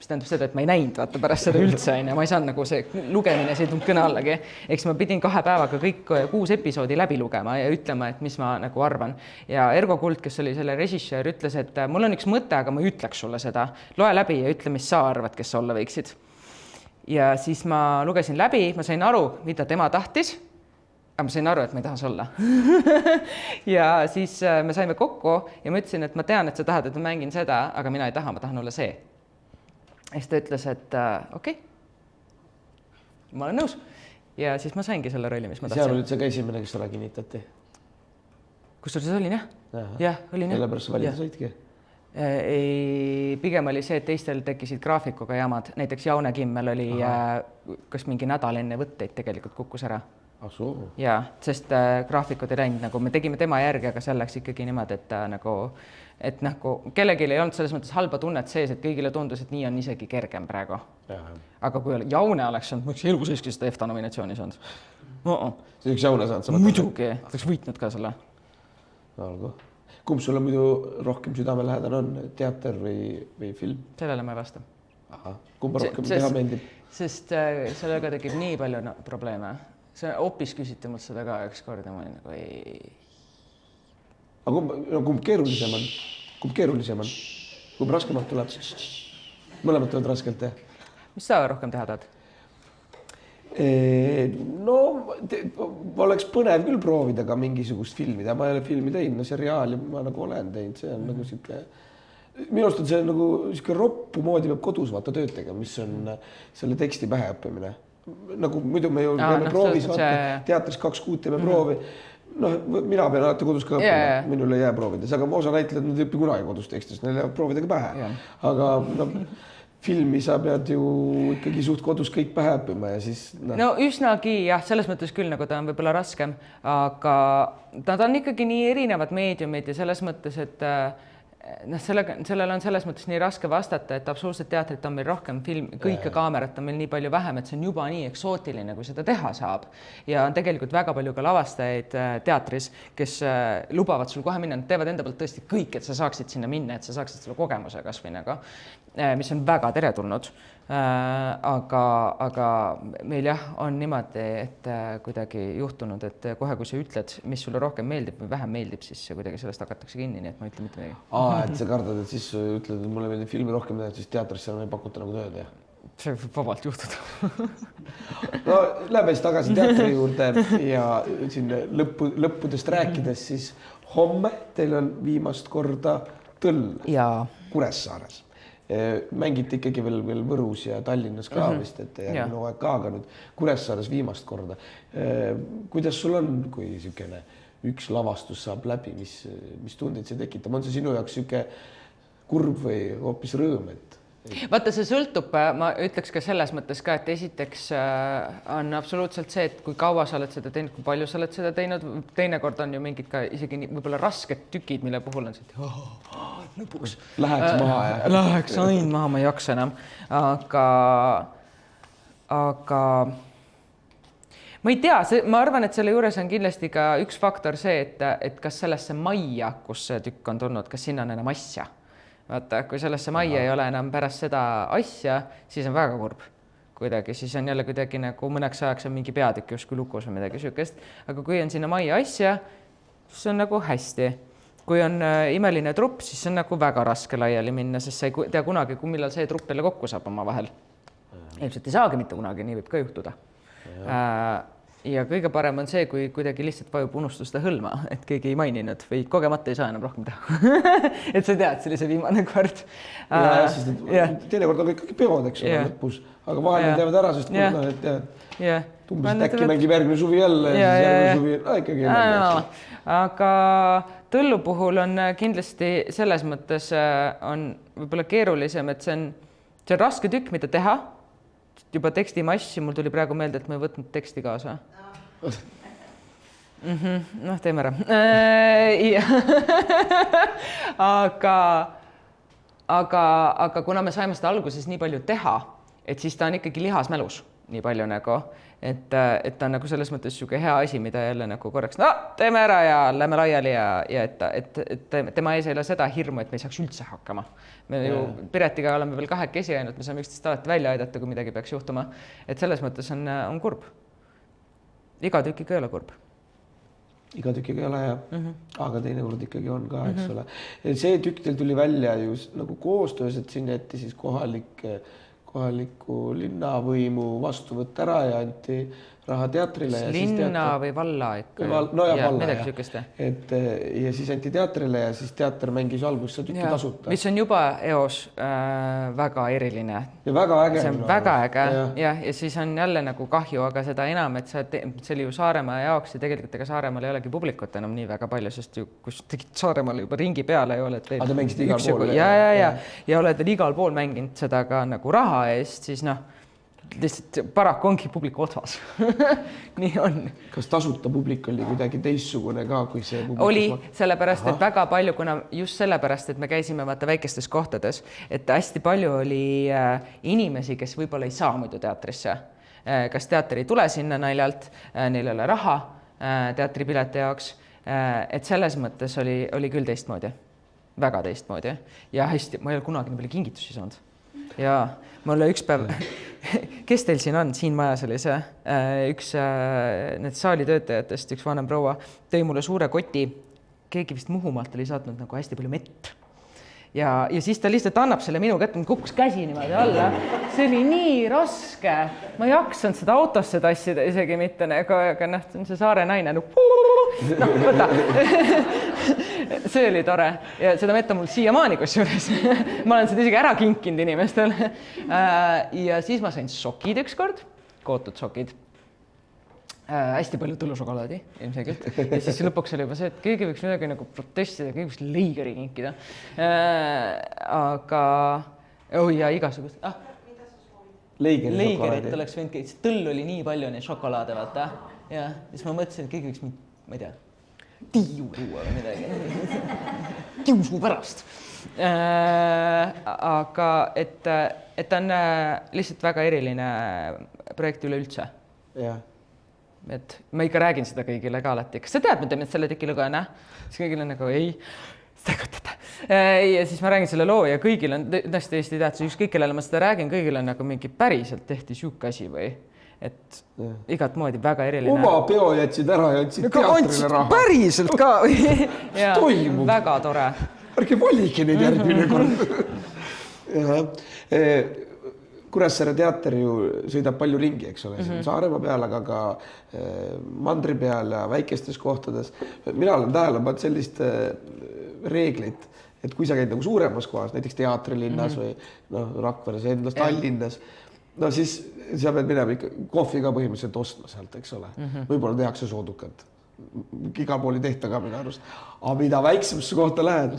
Mis tähendab seda, et ma ei näinud vaata pärast seda üldse, ja ma ei saanud nagu see lugemine see ei tulnud kõne allagi. Eks ma pidin 2 päevaga kõik 6 episoodi läbi lugema ja ütlema, et mis ma nagu arvan. Ja Ergo Kuld, kes oli selle režissöör, ütles, et mul on üks mõte, aga ma ütleks sulle seda. Loe läbi ja ütle, mis sa arvad, kes olla võiksid. Ja siis ma lugesin läbi, ma sain aru, mida tema tahtis, aga ma sain aru, et ma ei taha olla. Ja siis me saime kokku ja ma ütlesin, et ma tean, et sa tahad, et ma mängin seda, aga mina ei taha, ma tahan olla see. Ja ta ütles, et okei, ma olen nõus. Ja siis ma saingi selle rolli, mis ma tahtsin. Seal olid see ka esimene, kes seda kinnitati? Kus see oli, jah? Jah, olin. Selle pärast valida saidki? Pigem oli see, et teistel tekkisid graafikuga jamad. Näiteks Jaune Kimmel oli kas mingi nädal enne võtteid tegelikult kukkus ära. Ja, sest graafikud ei läinud, nagu me tegime tema järgi, aga seal läks ikkagi niimoodi, et kellelgi ei olnud selles mõttes halba tunnet sees, et kõigile tundus, et nii on isegi kergem praegu. Aga kui Jaune oleks olnud, ma üks elu seiski seda EFTA nominatsiooni saanud. See üks Jaune saanud? Muidugi, oleks võitnud ka selle. Olgu. Kumb sulle muidu rohkem südamelähedane on, teater või film? Sellele ma ei vasta. Kumb rohkem teha meeldib? Sest sellega tekib nii palju probleeme. See hoopis küsiti mult seda ka üks kord ja ma olin nagu ei... Aga kumb keerulisem on? Kumb raskemalt tuleb? Mõlemad tulevad raskelt teha. Mis sa rohkem teha tahad? No, oleks põnev küll proovida ka mingisugust filmi. Ma ei ole filmi teinud, seriaali ma nagu olen teinud. See on nagu siuke... Minust on see nagu siuke roppu moodi peab kodus vaata tööd tegema, mis on selle teksti pähe õppimine. Nagu muidu me ju teeme proovis, teatris 2 kuud teeme proovi. Mina pean alati kodus ka õppima, minul ei jää proovides, aga osa näitlejad nad ei õpi kunagi kodus tekstist, neil jääb proovidega pähe. Aga filmi sa pead ju ikkagi suht kodus kõik pähe õppima ja siis... No üsnagi jah, selles mõttes küll nagu ta on võib-olla raskem, aga nad on ikkagi nii erinevad meediumid ja selles mõttes, et sellele on selles mõttes nii raske vastata, et absoluutselt teatrit on meil rohkem film, kõike kaamerat on meil nii palju vähem, et see on juba nii eksootiline, kui seda teha saab. Ja on tegelikult väga palju ka lavastajaid teatris, kes lubavad sul kohe minna, nad teevad enda poolt tõesti kõik, et sa saaksid sinna minna, et sa saaksid selle kogemuse kas või nagu, mis on väga teretulnud. Aga meil jah, on niimoodi, et kuidagi juhtunud, et kohe, kui sa ütled, mis sulle rohkem meeldib või vähem meeldib, siis kuidagi sellest hakatakse kinni, nii et ma ütlen mitte midagi. Et sa kardad, et siis ütled, et mulle meeldib filmi rohkem teha, siis teatrisse ei pakuta nagu tööd, jah? See võib vabalt juhtuda. No, lähme siis tagasi teatri juurde ja siin lõppudest rääkides, siis homme teil on viimast korda Tõll Kuressaares. Mängite ikkagi veel Võrus ja Tallinnas ka vist, et järgmine hooaeg ka, aga nüüd Kuressaares viimast korda. Kuidas sul on, kui siukene üks lavastus saab läbi, mis tundid see tekitab? On see sinu jaoks siuke kurb või hoopis rõõm? Vaata, see sõltub, ma ütleks ka selles mõttes ka, et esiteks on absoluutselt see, et kui kaua sa oled seda teinud, kui palju sa oled seda teinud, teinekord on ju mingid ka isegi võib-olla rasked tükid, mille puhul on see, et lõpuks läheks maha ja läheks ainult maha, ma ei jaksa enam, aga ma ei tea, ma arvan, et selle juures on kindlasti ka üks faktor see, et kas sellesse majja, kus see tükk on tulnud, kas sinna on enam asja. Vaata, kui sellesse majja ei ole enam pärast seda asja, siis on väga kurb kuidagi, siis on jälle kuidagi nagu mõneks ajaks on mingi peatükk justkui lukus või midagi sükest, aga kui on sinna majja asja, siis on nagu hästi. Kui on imeline trupp, siis on nagu väga raske laiali minna, sest sa ei tea kunagi, millal see trupp jälle kokku saab oma vahel. Ilmselt ei saagi mitte kunagi, nii võib ka juhtuda. Ja kõige parem on see, kui kuidagi lihtsalt vajub unustuste hõlma, et keegi ei maininud või kogemata ei saa enam rohkem teha. Et sa tead, see oli see viimane kord. Teinekord on ikkagi peod, eks ole, lõpus, aga vahel teevad ära, sest kuna need tead, tumbes, et äkki mängib järgmine suvi jälle ja siis järgmine suvi, ikkagi ei mängi. Aga Tõllu puhul on kindlasti selles mõttes on võib-olla keerulisem, et see on raske tükk, mida teha. Juba tekstimassi, mul tuli praegu meelde, et ma ei võtnud teksti kaasa. Noh, teeme ära. Aga kuna me saime seda alguses nii palju teha, et siis ta on ikkagi lihasmälus nii palju nagu, et ta on nagu selles mõttes siuke hea asi, mida jälle nagu korraks, teeme ära ja lähme laiali ja et tema ees ei ole seda hirmu, et me ei saaks üldse hakkama. Me ju Piretiga oleme veel kahekesi ainult, me saame üksteist alati välja aidata, kui midagi peaks juhtuma. Et selles mõttes on kurb. Iga tükiga ei ole kurb. Iga tükiga ei ole, aga teinekord ikkagi on ka, eks ole. See tükk teil tuli välja just nagu koostöös, et siin jäeti siis kohaliku linnavõimu vastuvõtt ära ja anti raha teatrile. Linna või valla ikka. No ja valla, ja siis anti teatrile ja siis teater mängis alguses seda tükki tasuta. Mis on juba eos väga eriline. Ja väga äge. See on väga äge ja siis on jälle nagu kahju, aga seda enam, et see oli ju Saaremaa jaoks ja tegelikult ega Saaremaal ei olegi publikut enam nii väga palju, sest ju kus tegid Saaremaale juba ringi peale ja oled veel. Aga te mängisite igal pool. Ja oled veel igal pool mänginud seda ka nagu raha eest, siis lihtsalt paraku ongi publiku otsas. Nii on. Kas tasuta publik oli kuidagi teissugune ka, kui see publik? Oli, sellepärast, et väga palju, kuna just sellepärast, et me käisime vaata väikestes kohtades, et hästi palju oli inimesi, kes võib-olla ei saa muidu teatrisse. Kas teater ei tule sinna naljalt, neil ei ole raha teatripileti jaoks et selles mõttes oli küll teistmoodi, väga teistmoodi ja hästi, ma ei ole kunagi nii palju kingitusi saanud ja mulle üks päev, kes teil siin on, siin majas oli see, üks need saali töötajatest, üks vanem proua tõi mulle suure koti, keegi vist Muhumaalt oli saatnud nagu hästi palju mett. Ja siis ta lihtsalt annab selle minu kätte, kukkus käsi niimoodi alla. See oli nii raske. Ma ei jaksanud seda autosse tassida isegi mitte, aga see saare naine. Võta. See oli tore ja seda mett on mul siiamaani kusjuures. Ma olen seda isegi ära kinkinud inimestele. Ja siis ma sain sokid ükskord, kootud sokid. Hästi palju tõlušokolaadi ilmselgelt ja siis lõpuks oli juba see, et keegi võiks midagi nagu protestida, keegi võiks leigeri kinkida. Aga ja igasugust. Leigerit oleks võinud, tõll oli nii palju neid šokolaade, vaata. Ja siis ma mõtlesin, et keegi võiks, ma ei tea, tiiu tuua või midagi. Kiusu pärast. Aga et on lihtsalt väga eriline projekt üleüldse. Jah. Et ma ikka räägin seda kõigile ka alati. Kas sa tead, ma teen selle teki lugena? Siis kõigil on nagu ei, segutada. Ja siis ma räägin selle loo ja kõigil on tõesti Eesti tähtsus. Ükskõik kellele ma seda räägin, kõigil on nagu mingi päriselt tehti siuke asi või et igat moodi väga eriline. Oma peo jätsid ära ja andsid teatrile raha. Päriselt ka. Mis toimub? Väga tore. Ärge valige neid järgmine kord. Kuressaare teater ju sõidab palju ringi, eks ole, Saaremaa peal, aga ka mandri peal ja väikestes kohtades. Mina olen tähele pannud sellist reeglit, et kui sa käid nagu suuremas kohas, näiteks teatrilinnas või Rakveres endas, Tallinnas, no siis sa pead minema ikka kohvi ka põhimõtteliselt ostma sealt, eks ole. Võib-olla tehakse soodukat. Igal pool ei tehta ka minu arust. Aga mida väiksemasse kohta lähed,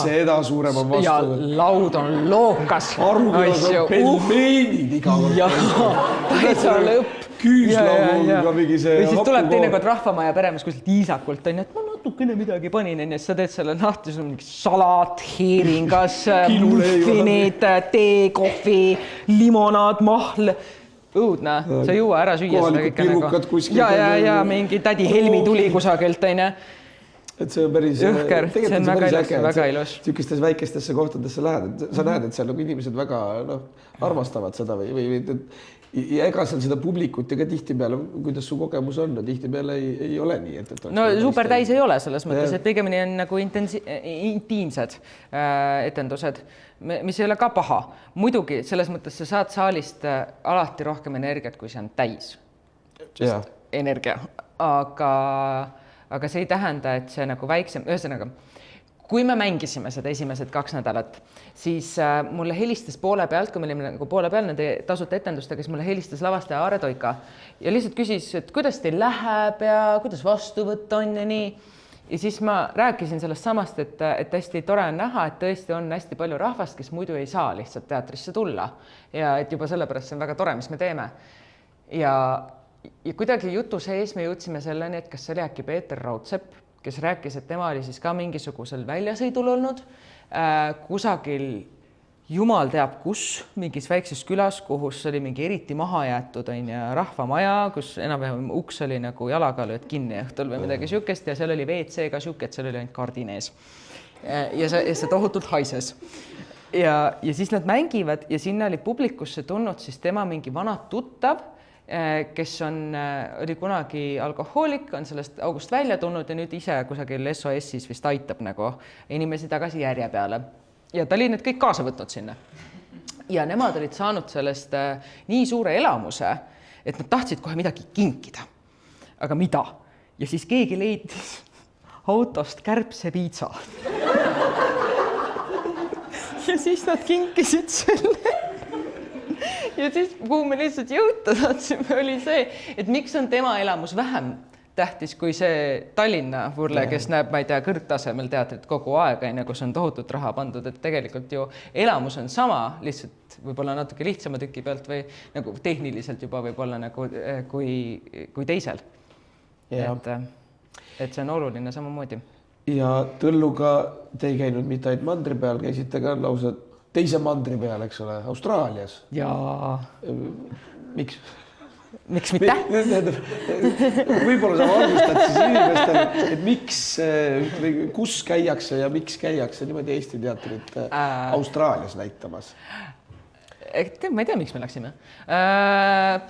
seda suurem on vastu. Ja laud on lookas. Arvukas on pelmeenid iga kord. Täitsa lõpp. Küüslauluga mingi see. Või siis tuleb teinekord rahvamaja peremes kuskilt iisakult, on, et ma natukene midagi panin, ja sa teed selle lahti, sul on mingi salat, heeringas, muffinid, tee, kohvi, limonaad, mahl. Õudne, sa ei jõua ära süüa seda kõike nagu. Ja mingi tädi Helmi tuli kusagilt, on. Et see on päris õhker, see on väga ilus. Sükestes väikestesse kohtadesse lähed, sa näed, et seal nagu inimesed väga armastavad seda või ja ega seal seda publikut ja ka tihtipeale, kuidas su kogemus on, tihtipeale ei ole nii. No super täis ei ole selles mõttes, et pigemini on nagu intiimsed etendused, mis ei ole ka paha. Muidugi selles mõttes sa saad saalist alati rohkem energiat, kui see on täis. Energia. Aga see ei tähenda, et see nagu väiksem, ühesõnaga, kui me mängisime seda esimesed 2 nädalat, siis mulle helistas poole pealt, kui me olime nagu poole peal nende tasuta etendustega, siis mulle helistas lavastaja Aare Toika ja lihtsalt küsis, et kuidas teil läheb ja kuidas vastuvõtt on ja nii. Ja siis ma rääkisin sellest samast, et hästi tore on näha, et tõesti on hästi palju rahvast, kes muidu ei saa lihtsalt teatrisse tulla. Ja et juba sellepärast see on väga tore, mis me teeme. Ja kuidagi jutu sees me jõudsime selleni, et kas see oli äkki Peeter Raudsepp, kes rääkis, et tema oli siis ka mingisugusel väljasõidul olnud, kusagil jumal teab kus, mingis väikses külas, kuhus oli mingi eriti maha jäetud rahvamaja, kus enam-vähem uks oli nagu jalaga lööd kinni õhtul või midagi siukest ja seal oli WC ka siuke, et seal oli ainult kardinees. Ja see tohutult haises. Ja siis nad mängivad ja sinna oli publikusse tulnud siis tema mingi vanad tuttav, kes oli kunagi alkohoolik, on sellest august välja tulnud ja nüüd ise kusagil SOS-is vist aitab nagu inimesi tagasi järje peale. Ja ta oli need kõik kaasa võtnud sinna. Ja nemad olid saanud sellest nii suure elamuse, et nad tahtsid kohe midagi kinkida. Aga mida? Ja siis keegi leidis autost kärbsepiitsa. Ja siis nad kinkisid selle. Ja siis, kuhu me lihtsalt jõuta tahtsime, oli see, et miks on tema elamus vähem tähtis kui see Tallinna Furle, kes näeb, ma ei tea, kõrgtasemel teatrit kogu aeg, kus on tohutut raha pandud, et tegelikult ju elamus on sama, lihtsalt võib-olla natuke lihtsama tüki pealt või nagu tehniliselt juba võib-olla nagu kui teisel. Et see on oluline samamoodi. Ja Tõlluga te ei käinud mitte ainult mandri peal, käisite ka lausa teise mandri peal, eks ole, Austraalias. Jaa. Miks? Miks mitte? Võib-olla sa valgustad siis inimestele, et miks, kus käiakse ja miks käiakse niimoodi Eesti teatrit Austraalias näitamas? Ma ei tea, miks me läksime.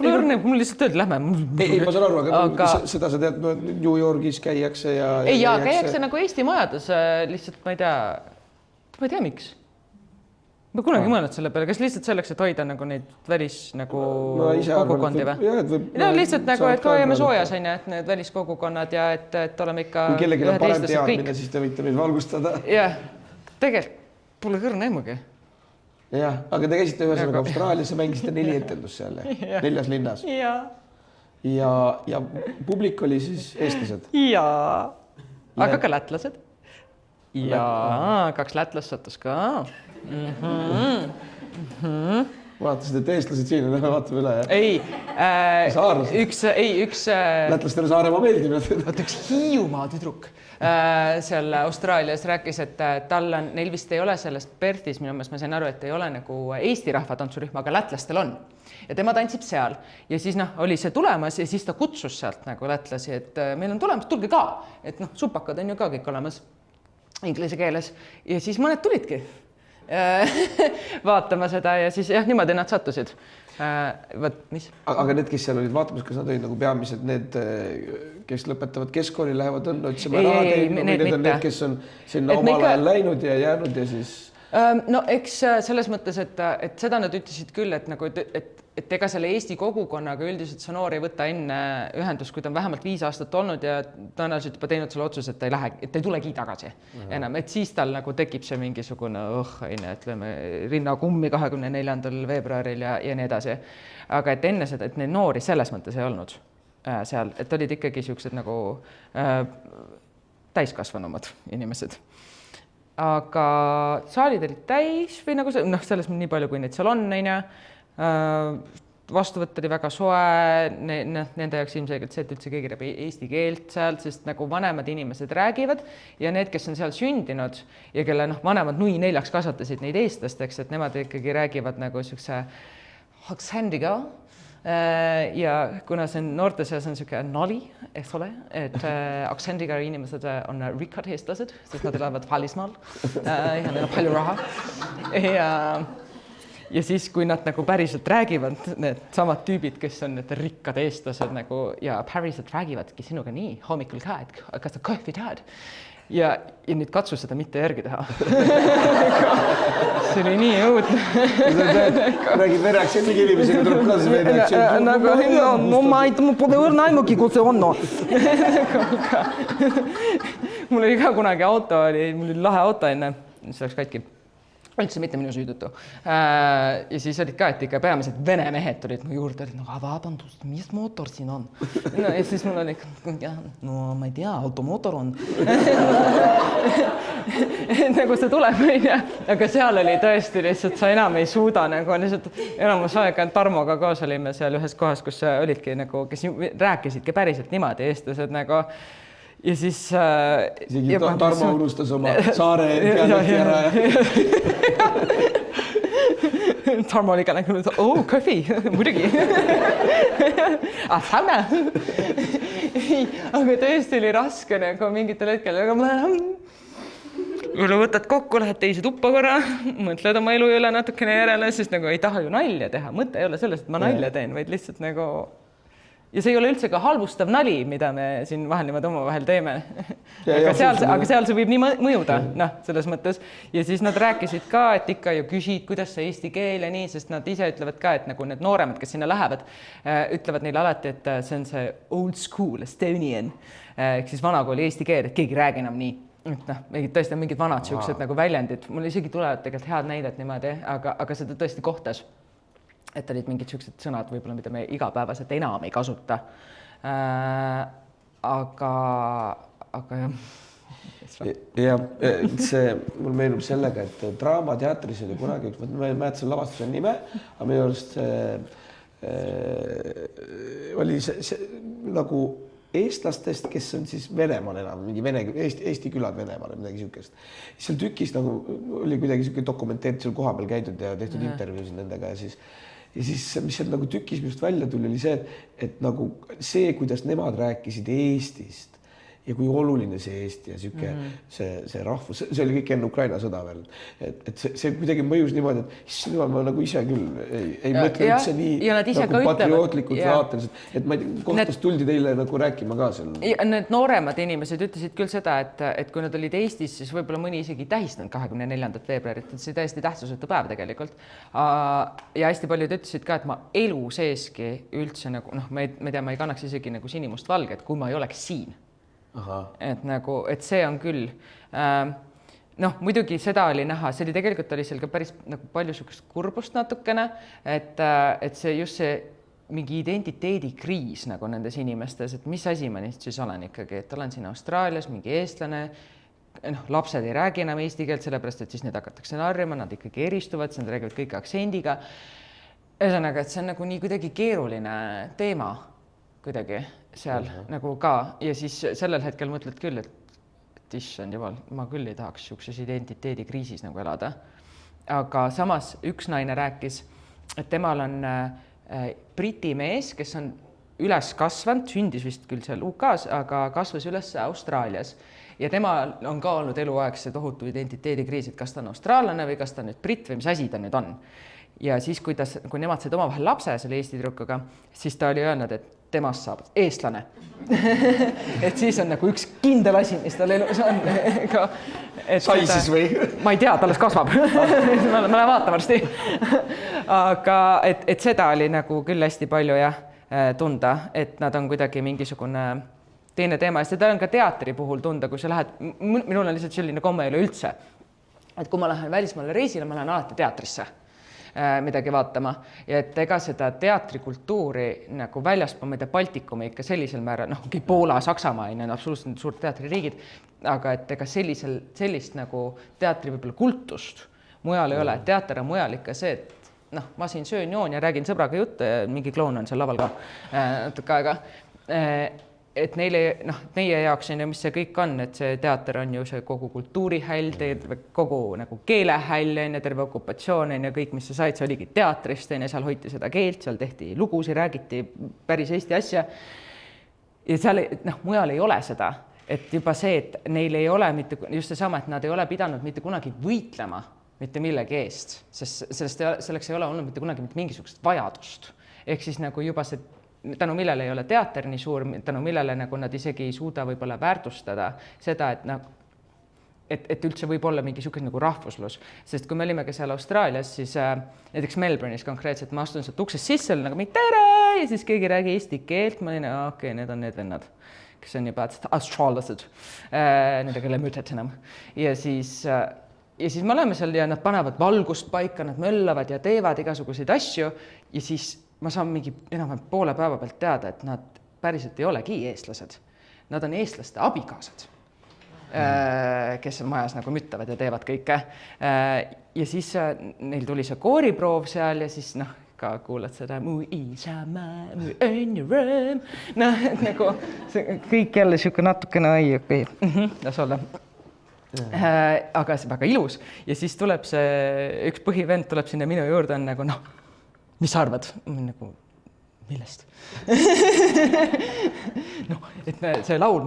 Mul lihtsalt öeldi, lähme. Ei, ma saan aru, aga seda sa tead, New Yorgis käiakse ja... Ei, käiakse nagu Eesti majades, lihtsalt ma ei tea, miks. Ma kunagi mõelnud selle peale, kas lihtsalt selleks, et hoida nagu neid välis nagu kogukondi või? Lihtsalt nagu, et hoiame soojas, et need väliskogukonnad ja et oleme ikka... Kui kellegi on parem teadmine, siis te võite meid valgustada. Jah, tegelikult pole kõrna aimugi. Jah, aga te käisite ühesõnaga Austraalias ja mängisite 4 etendust seal, 4 linnas. Ja publik oli siis eestlased? Jaa, aga ka lätlased. Ja 2 lätlast sattus ka. Vaatasid, et eestlased siin ja vaatame üle, jah? Ei, üks... Lätlastele Saaremaa meeldivad. Vaata, üks Hiiumaa tüdruk seal Austraalias rääkis, et neil vist ei ole sellest Perthis, minu meelest ma sain aru, et ei ole nagu Eesti rahvatantsurühma, aga lätlastel on. Ja tema tantsib seal. Ja siis oli see tulemas ja siis ta kutsus sealt nagu lätlasi, et meil on tulemas, tulge ka. Et supakad on ju ka kõik olemas inglise keeles. Ja siis mõned tulidki vaatama seda ja siis niimoodi nad sattusid. Mis? Aga need, kes seal olid vaatamas, kas nad olid nagu peamised need, kes lõpetavad keskkooli, lähevad õnne otsima raha teinud, või need on need, kes on sinna omal ajal läinud ja jäänud ja siis... No eks selles mõttes, et seda nad ütlesid küll, et ega selle Eesti kogukonnaga üldiselt see noor ei võta enne ühendust, kui ta on vähemalt 5 aastat olnud ja tõenäoliselt juba teinud selle otsuse, et ta ei tulegi tagasi enam, et siis tal nagu tekib see mingisugune ütleme, rinnakummi 24. veebruaril ja nii edasi. Aga et enne seda, et neid noori selles mõttes ei olnud seal, et olid ikkagi siuksed nagu täiskasvanumad inimesed. Aga saalid olid täis või nagu selles nii palju, kui neid seal on, vastuvõtt oli väga soe, nende jaoks ilmselgelt see, et üldse keegi rääb eesti keelt seal, sest nagu vanemad inimesed räägivad ja need, kes on seal sündinud ja kelle vanemad nui 4 kasvatasid neid eestlasteks, et nemad ikkagi räägivad nagu siukse aksendiga. Ja kuna see noorte seas on siuke nali, eks ole, et aksendiga inimesed on rikkad eestlased, sest nad elavad välismaal ja neil on palju raha. Ja siis, kui nad nagu päriselt räägivad, need samad tüübid, kes on need rikkad eestlased nagu ja päriselt räägivadki sinuga nii hommikul ka, et kas sa kohvi tahad? Ja nüüd katsu seda mitte järgi teha. See oli nii õudne. Räägid vereaktsendiga inimesega, tuleb ka see vereaktsendiga. No ma pole õrna aimugi, kui see on. Mul oli ka kunagi auto, mul oli lahe auto enne, mis läks katki. Üldse mitte minu süüdutu. Ja siis olid ka, et ikka peamiselt vene mehed tulid mu juurde, olid vabandust, mis mootor siin on? Ja siis mul oli, no ma ei tea, automootor on. Nagu see tuleb, aga seal oli tõesti lihtsalt, sa enam ei suuda, nagu lihtsalt enamus aega Tarmoga koos olime seal ühes kohas, kus olidki, kes rääkisidki päriselt niimoodi eestlased nagu. Ja siis... Isegi Tarmo unustas oma saare dialekti ära. Tarmo oli ka nagu, kohvi, muidugi. Sauna. Aga tõesti oli raske nagu mingitel hetkel. Üle võtad kokku, lähed teise tuppa korra, mõtled oma elu üle natukene järele, sest nagu ei taha ju nalja teha. Mõte ei ole sellest, et ma nalja teen, vaid lihtsalt nagu... Ja see ei ole üldse ka halvustav nali, mida me siin vahel niimoodi omavahel teeme. Aga seal see võib nii mõjuda, selles mõttes. Ja siis nad rääkisid ka, et ikka ju küsid, kuidas see eesti keel ja nii, sest nad ise ütlevad ka, et nagu need nooremad, kes sinna lähevad, ütlevad neile alati, et see on see old school Estonian, ehk siis vanakooli eesti keel, et keegi räägi enam nii. Tõesti on mingid vanad siuksed nagu väljendid. Mul isegi tulevad tegelikult head näidet niimoodi, aga seda tõesti kohtas. Et olid mingid siuksed sõnad, võib-olla, mida me igapäevaselt enam ei kasuta. Aga jah. Ja see mul meenub sellega, et Draamateatris oli kunagi, ma ei mäleta selle lavastuse nime, aga minu arust oli see nagu eestlastest, kes on siis Venemaal enam, mingi Eesti külad Venemaal, midagi siukest. Seal tükis nagu oli kuidagi siuke dokumenteeritud seal koha peal käidud ja tehtud intervjuusid nendega ja ja siis, mis sealt nagu tükis minust välja tuli, oli see, et nagu see, kuidas nemad rääkisid Eestist ja kui oluline see Eesti ja sihuke see rahvus, see oli kõik enne Ukraina sõda veel, et see kuidagi mõjus niimoodi, et issand jumal, ma nagu ise küll ei mõtle üldse nii nagu patriootlikult vaateliselt, et ma ei tea, kohtast tuldi teile nagu rääkima ka seal. Need nooremad inimesed ütlesid küll seda, et kui nad olid Eestis, siis võib-olla mõni isegi tähistanud 24. veebruarit, et see täiesti tähtsusetu päev tegelikult. Ja hästi paljud ütlesid ka, et ma elu seeski üldse nagu, ma ei kannaks isegi nagu sinimust valge, et kui ma ei oleks siin. Et nagu, et see on küll, muidugi seda oli näha, see oli tegelikult oli seal ka päris nagu palju sukust kurbust natukene, et see just see mingi identiteedikriis nagu nendes inimestes, et mis asi ma neist siis olen ikkagi, et olen siin Austraalias mingi eestlane, lapsed ei räägi enam eesti keelt, sellepärast, et siis need hakatakse narrima, nad ikkagi eristuvad, nad räägivad kõik aktsendiga. Ühesõnaga, et see on nagu nii kuidagi keeruline teema kuidagi seal nagu ka ja siis sellel hetkel mõtled küll, et issand jumal, ma küll ei tahaks siukses identiteedikriisis nagu elada. Aga samas üks naine rääkis, et temal on briti mees, kes on üles kasvanud, sündis vist küll seal UK-s, aga kasvas üles Austraalias. Ja tema on ka olnud eluaeg see tohutu identiteedikriis, et kas ta on austraallane või kas ta nüüd britt või mis asi ta nüüd on. Ja siis, kui nemad said omavahel lapse selle Eesti tüdrukuga, siis ta oli öelnud, et temast saab eestlane. Et siis on nagu üks kindel asi, mis tal elus on. Sai siis või? Ma ei tea, ta alles kasvab. Ma lähen vaatan varsti. Aga et seda oli nagu küll hästi palju tunda, et nad on kuidagi mingisugune teine teema. Ja seda on ka teatri puhul tunda, kui sa lähed, minul on lihtsalt selline komme üleüldse. Et kui ma lähen välismaale reisile, ma lähen alati teatrisse midagi vaatama ja et ega seda teatrikultuuri nagu väljaspool meid Baltikumi ikka sellisel määral, Poola, Saksamaa on absoluutselt suured teatririigid, aga et ega sellist nagu teatri võib-olla kultust mujal ei ole. Teater on mujal ikka see, et ma siin söön joon ja räägin sõbraga juttu ja mingi kloon on seal laval ka natuke aega. Et neile, meie jaoks on ju, mis see kõik on, et see teater on ju see kogu kultuurihäll, kogu nagu keelehäll, terve okupatsioon ja kõik, mis sa said, see oligi teatrist, seal hoiti seda keelt, seal tehti lugusi, räägiti päris Eesti asja. Ja seal mujal ei ole seda, et juba see, et neil ei ole mitte, just seesama, et nad ei ole pidanud mitte kunagi võitlema mitte millegi eest, sest selleks ei ole olnud mitte kunagi mitte mingisugust vajadust. Ehk siis nagu juba see tänu millele ei ole teater nii suur, tänu millele nagu nad isegi ei suuda võib-olla väärtustada seda, et üldse võib olla mingi niisugune nagu rahvuslus. Sest kui me olime ka seal Austraalias, siis näiteks Melbourne'is konkreetselt, ma astun sealt uksest sisse, oli nagu tere ja siis keegi räägi eesti keelt, ma olin, okei, need on need vennad, kes on juba austraalased, nendega ei mütet enam. Ja siis me oleme seal ja nad panevad valgust paika, nad möllavad ja teevad igasuguseid asju ja siis ma saan mingi enam poole päeva pealt teada, et nad päriselt ei olegi eestlased. Nad on eestlaste abikaasad, kes on majas nagu müttavad ja teevad kõike. Ja siis neil tuli see kooriproov seal ja siis ka kuulad seda mu isamaa, mu õnnerõõm. Nagu see kõik jälle siuke natukene las olla. Aga see väga ilus. Ja siis tuleb see, üks põhivend tuleb sinna minu juurde, on nagu mis sa arvad? Nagu, millest? Et see laul,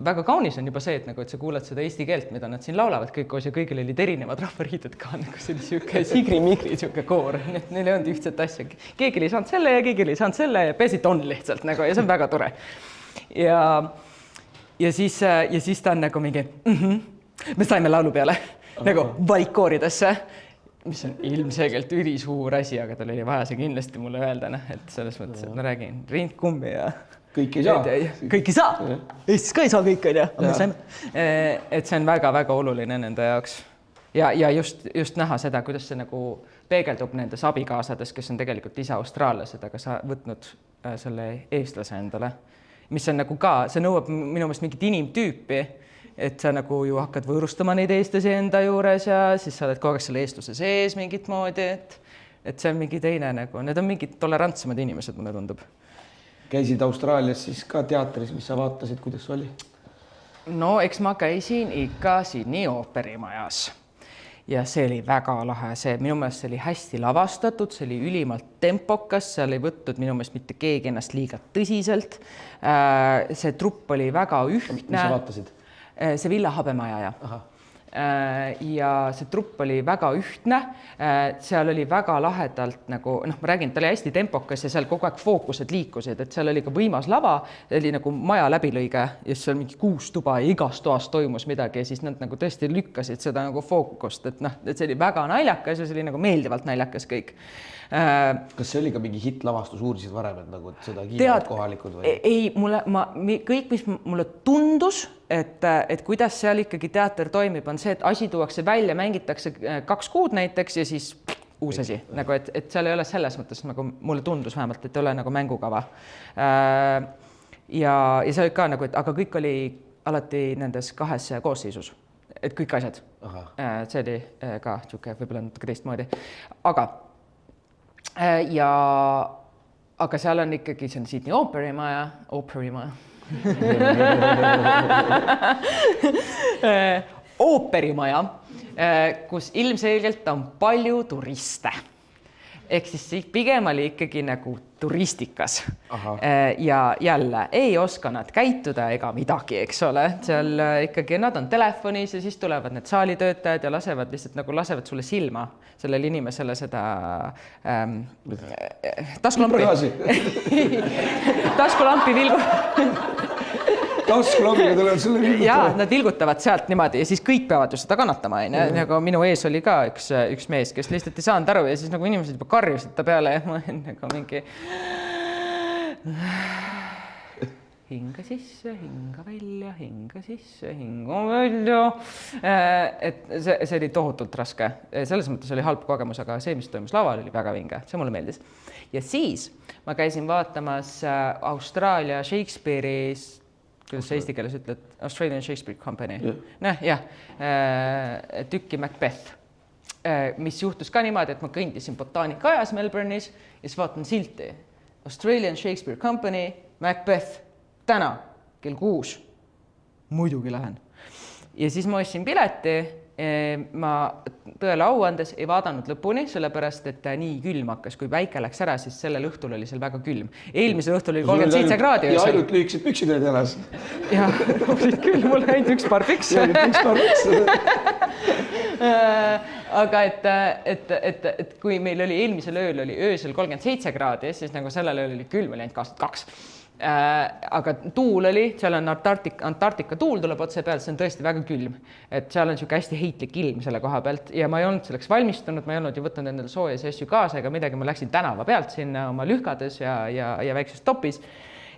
väga kaunis on juba see, et sa kuulad seda eesti keelt, mida nad siin laulavad kõik koos ja kõigil olid erinevad rahvariided ka, nagu see oli siuke sigri-migri siuke koor. Neil ei olnud ühtset asja. Keegi ei saanud selle ja keegi ei saanud selle ja peasit on lihtsalt nagu, ja see on väga tore. Ja siis ta on nagu mingi, me saime laulu peale, nagu vaikkooridesse, mis on ilmselgelt ülisuur asi, aga tal oli vaja see kindlasti mulle öelda, et selles mõttes, et ma räägin rindkummi ja kõik ei saa. Kõik ei saa. Eestis ka ei saa kõik, et see on väga-väga oluline nende jaoks. Ja just näha seda, kuidas see nagu peegeldub nendes abikaasades, kes on tegelikult ise austraallased, aga sa võtnud selle eestlase endale, mis on nagu ka, see nõuab minu meelest mingit inimtüüpi, et sa nagu ju hakkad võõrustama neid eestlasi enda juures ja siis sa oled kogu aeg selle eestluse sees mingit moodi, et see on mingi teine nagu, need on mingid tolerantsemad inimesed, mulle tundub. Käisid Austraalias siis ka teatris, mis sa vaatasid, kuidas oli? No eks ma käisin ikka Sydney ooperimajas ja see oli väga lahe, see minu meelest see oli hästi lavastatud, see oli ülimalt tempokas, seal ei võtnud minu meelest mitte keegi ennast liiga tõsiselt. See trupp oli väga ühtne. Mis sa vaatasid? See Villa Habemaja, jah. Aha. Ja see trupp oli väga ühtne, seal oli väga lahedalt nagu, ma räägin, ta oli hästi tempokas ja seal kogu aeg fookused liikusid, et seal oli ka võimas lava, oli nagu maja läbilõige ja seal mingi 6 tuba ja igas toas toimus midagi ja siis nad nagu tõesti lükkasid seda nagu fookust, et et see oli väga naljakas ja see oli nagu meeldivalt naljakas kõik. Kas see oli ka mingi hitlavastus, uurisid varem, et nagu seda kiidavad kohalikud või? Ei, kõik, mis mulle tundus, et kuidas seal ikkagi teater toimib, on see, et asi tuuakse välja, mängitakse 2 kuud näiteks ja siis uus asi, nagu et seal ei ole selles mõttes, nagu mulle tundus vähemalt, et ei ole nagu mängukava. Ja see oli ka nagu, et aga kõik oli alati nendes 2 koosseisus, et kõik asjad. See oli ka niisugune võib-olla natuke teistmoodi. Aga seal on ikkagi, see on Sydney ooperimaja, ooperimaja, kus ilmselgelt on palju turiste. Ehk siis pigem oli ikkagi nagu turistikas. Ja jälle ei oska nad käituda ega midagi, eks ole. Seal ikkagi nad on telefonis ja siis tulevad need saalitöötajad ja lasevad sulle silma sellele inimesele seda taskulampi Taskulampiga tulevad sulle vilgutama. Ja nad vilgutavad sealt niimoodi ja siis kõik peavad ju seda kannatama. Nagu minu ees oli ka üks mees, kes lihtsalt ei saanud aru ja siis nagu inimesed juba karjusid ta peale ja ma nagu mingi hinga sisse, hinga välja, hinga sisse, hinga välja. Et see oli tohutult raske. Selles mõttes oli halb kogemus, aga see, mis toimus laval, oli väga vinge. See mulle meeldis. Ja siis ma käisin vaatamas Austraalia Shakespeare'is, kuidas sa eesti keeles ütled, Australian Shakespeare Company. Tükki Macbeth, mis juhtus ka niimoodi, et ma kõndisin botaanikaajas Melbourne'is ja siis vaatan silti. Australian Shakespeare Company, Macbeth, täna kell 6. Muidugi lähen. Ja siis ma ostsin pileti. Ma tõele au andes ei vaadanud lõpuni, sellepärast, et nii külm hakkas, kui päike läks ära, siis sellel õhtul oli seal väga külm. Eelmisel õhtul oli 37 kraadi. Ja ainult lühikesed püksid olid jalas. Ja, olid küll, mul ainult üks paar püks. Aga et kui meil oli eelmisel ööl oli öösel 37 kraadi, siis nagu sellel ööl oli külm, oli ainult 22. Aga tuul oli, seal on Antarktika tuul tuleb otse pealt, see on tõesti väga külm. Et seal on niisugune hästi heitlik ilm selle koha pealt ja ma ei olnud selleks valmistunud, ma ei olnud ju võtnud endale soojas asju kaasa ega midagi, ma läksin tänava pealt sinna oma lühkades ja väikses topis.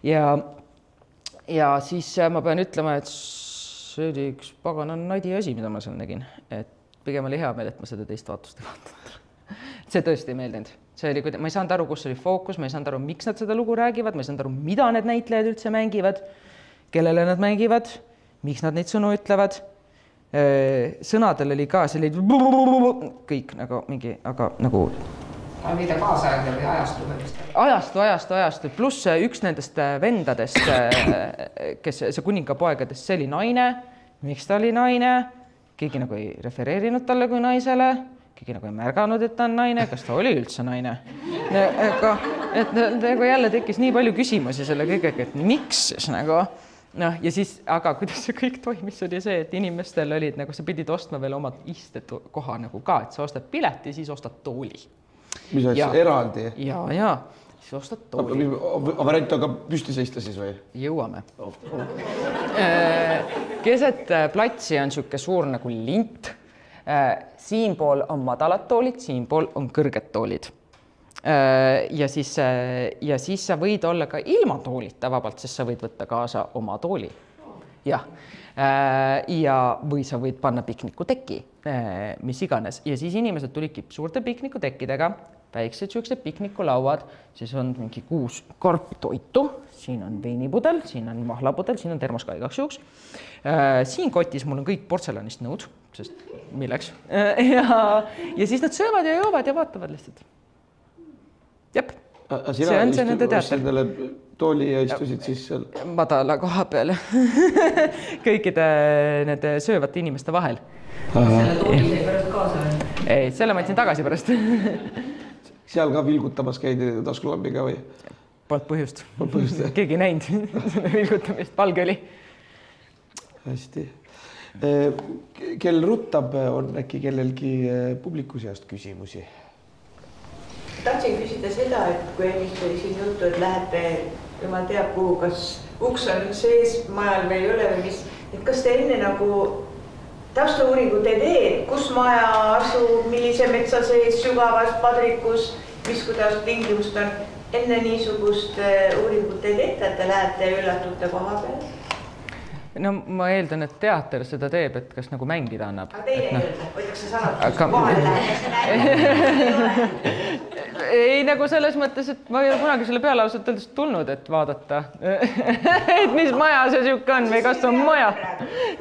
Ja siis ma pean ütlema, et see oli üks pagana nadi asi, mida ma seal nägin. Et pigem oli hea meel, et ma seda teist vaatust ei vaatanud. See tõesti ei meeldinud. See oli, ma ei saanud aru, kus oli fookus, ma ei saanud aru, miks nad seda lugu räägivad, ma ei saanud aru, mida need näitlejad üldse mängivad, kellele nad mängivad, miks nad neid sõnu ütlevad. Sõnadel oli ka, see oli kõik nagu mingi, aga nagu... Mida kaasaegne või ajastu. Pluss üks nendest vendadest, kes see kuningapoegadest, see oli naine, miks ta oli naine, keegi nagu ei refereerinud talle kui naisele. Keegi nagu ei märganud, et ta on naine, kas ta oli üldse naine. Et jälle tekkis nii palju küsimusi selle kõigega, et miks siis nagu. Ja siis, aga kuidas see kõik toimis, oli see, et inimestel olid, nagu sa pidid ostma veel oma istekoha nagu ka, et sa ostad pileti, siis ostad tooli. Mis asja, eraldi? Ja, siis ostad tooli. Variant on ka püsti seista siis või? Jõuame. Keset platsi on niisugune suur nagu lint. Siinpool on madalad toolid, siinpool on kõrged toolid. Ja siis sa võid olla ka ilma toolita vabalt, sest sa võid võtta kaasa oma tooli. Ja või sa võid panna piknikuteki, mis iganes. Ja siis inimesed tulidki suurte piknikutekkidega, väiksed siuksed piknikulauad, siis on mingi 6 karpi toitu, siin on veinipudel, siin on mahlapudel, siin on termos ka igaks juhuks. Siin kotis mul on kõik portselanist nõud, sest milleks. Ja siis nad söövad ja joovad ja vaatavad lihtsalt. Jep, see on see nende teater. tooli ja istusid siis seal? Madala koha peal kõikide nende söövate inimeste vahel. Selle tooli sai pärast kaasa või? Ei, selle ma jätsin tagasi pärast. Seal ka vilgutamas käidi taskulambiga või? Polnud põhjust. Keegi ei näinud selle vilgutamist, valge oli. Hästi. Kel ruttab, on äkki kellelgi publiku seast küsimusi? Tahtsin küsida seda, et kui ennist oli siin juttu, et lähete, jumal teab kuhu, kas uks on nüüd sees majal või ei ole või mis, et kas te enne nagu taustauuringut ei tee, kus maja asub, millise metsa sees, sügavas padrikus, mis kuidas tingimust on, enne niisugust uuringut ei tehta, et te lähete ja üllatute koha peal? No ma eeldan, et teater seda teeb, et kas nagu mängida annab. Aga teie ei öelda, võidakse sanata, Aga... kohale läheb. Ei nagu selles mõttes, et ma ei ole kunagi selle peale ausalt öeldes tulnud, et vaadata, et mis maja see siuke on või kas on maja.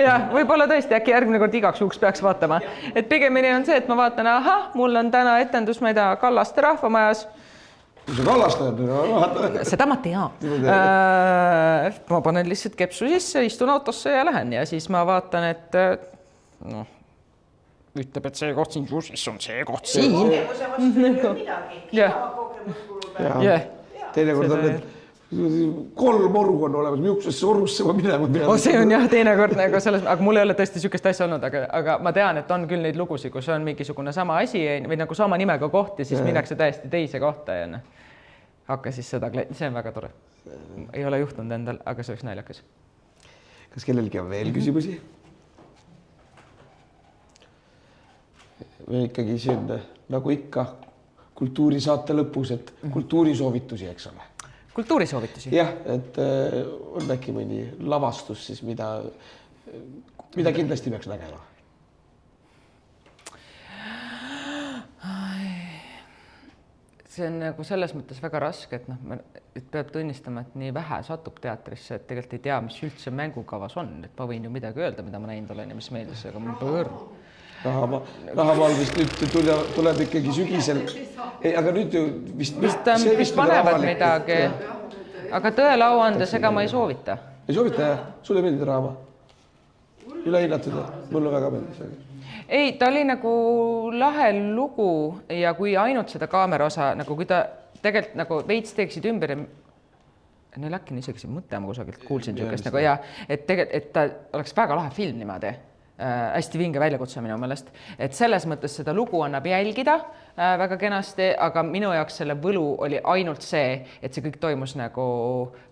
Ja võib-olla tõesti äkki järgmine kord igaks juhuks peaks vaatama. Et pigemini on see, et ma vaatan, ahah, mul on täna etendus, ma ei tea, Kallaste rahvamajas. Kui see Kallaste on? Seda ma tean. Ma panen lihtsalt kepsu sisse, istun autosse ja lähen ja siis ma vaatan, et noh, ütleb, et see koht siin, siis on see koht siin. Kogemuse vastu ei ole midagi. Iga kogemus kulub ära. Teinekord on need 3 oru on olemas, miuksesse orusse ma minema pean. See on jah teinekord nagu selles, aga mul ei ole tõesti sükest asja olnud, aga ma tean, et on küll neid lugusid, kus on mingisugune sama asi või nagu sama nimega koht ja siis minnakse täiesti teise kohta ja hakka siis seda, see on väga tore. Ei ole juhtunud endal, aga see oleks naljakas. Kas kellelgi on veel küsimusi? Või ikkagi siin nagu ikka kultuurisaate lõpus, et kultuurisoovitusi, eks ole. Kultuurisoovitusi? Jah, et on äkki mõni lavastus siis, mida kindlasti peaks nägema? See on nagu selles mõttes väga raske, et peab tunnistama, et nii vähe satub teatrisse, et tegelikult ei tea, mis üldse mängukavas on. Et ma võin ju midagi öelda, mida ma näinud olen ja mis meeldis, aga ma põõrn. Rahavalvist nüüd tuleb ikkagi sügisel. Aga nüüd ju vist panevad midagi. Aga tõele au andes, ega ma ei soovita. Ei soovita jah? Sulle meeldib Rahava? Üle hinnatud, mulle väga meeldis. Ei, ta oli nagu lahe lugu ja kui ainult seda kaamera osa, nagu kui ta tegelikult nagu veits teeksid ümber ja neil äkki isegi see mõte ma kusagilt kuulsin niisugust nagu ja et ta oleks väga lahe film niimoodi. Hästi vinge väljakutse minu meelest, et selles mõttes seda lugu annab jälgida väga kenasti, aga minu jaoks selle võlu oli ainult see, et see kõik toimus nagu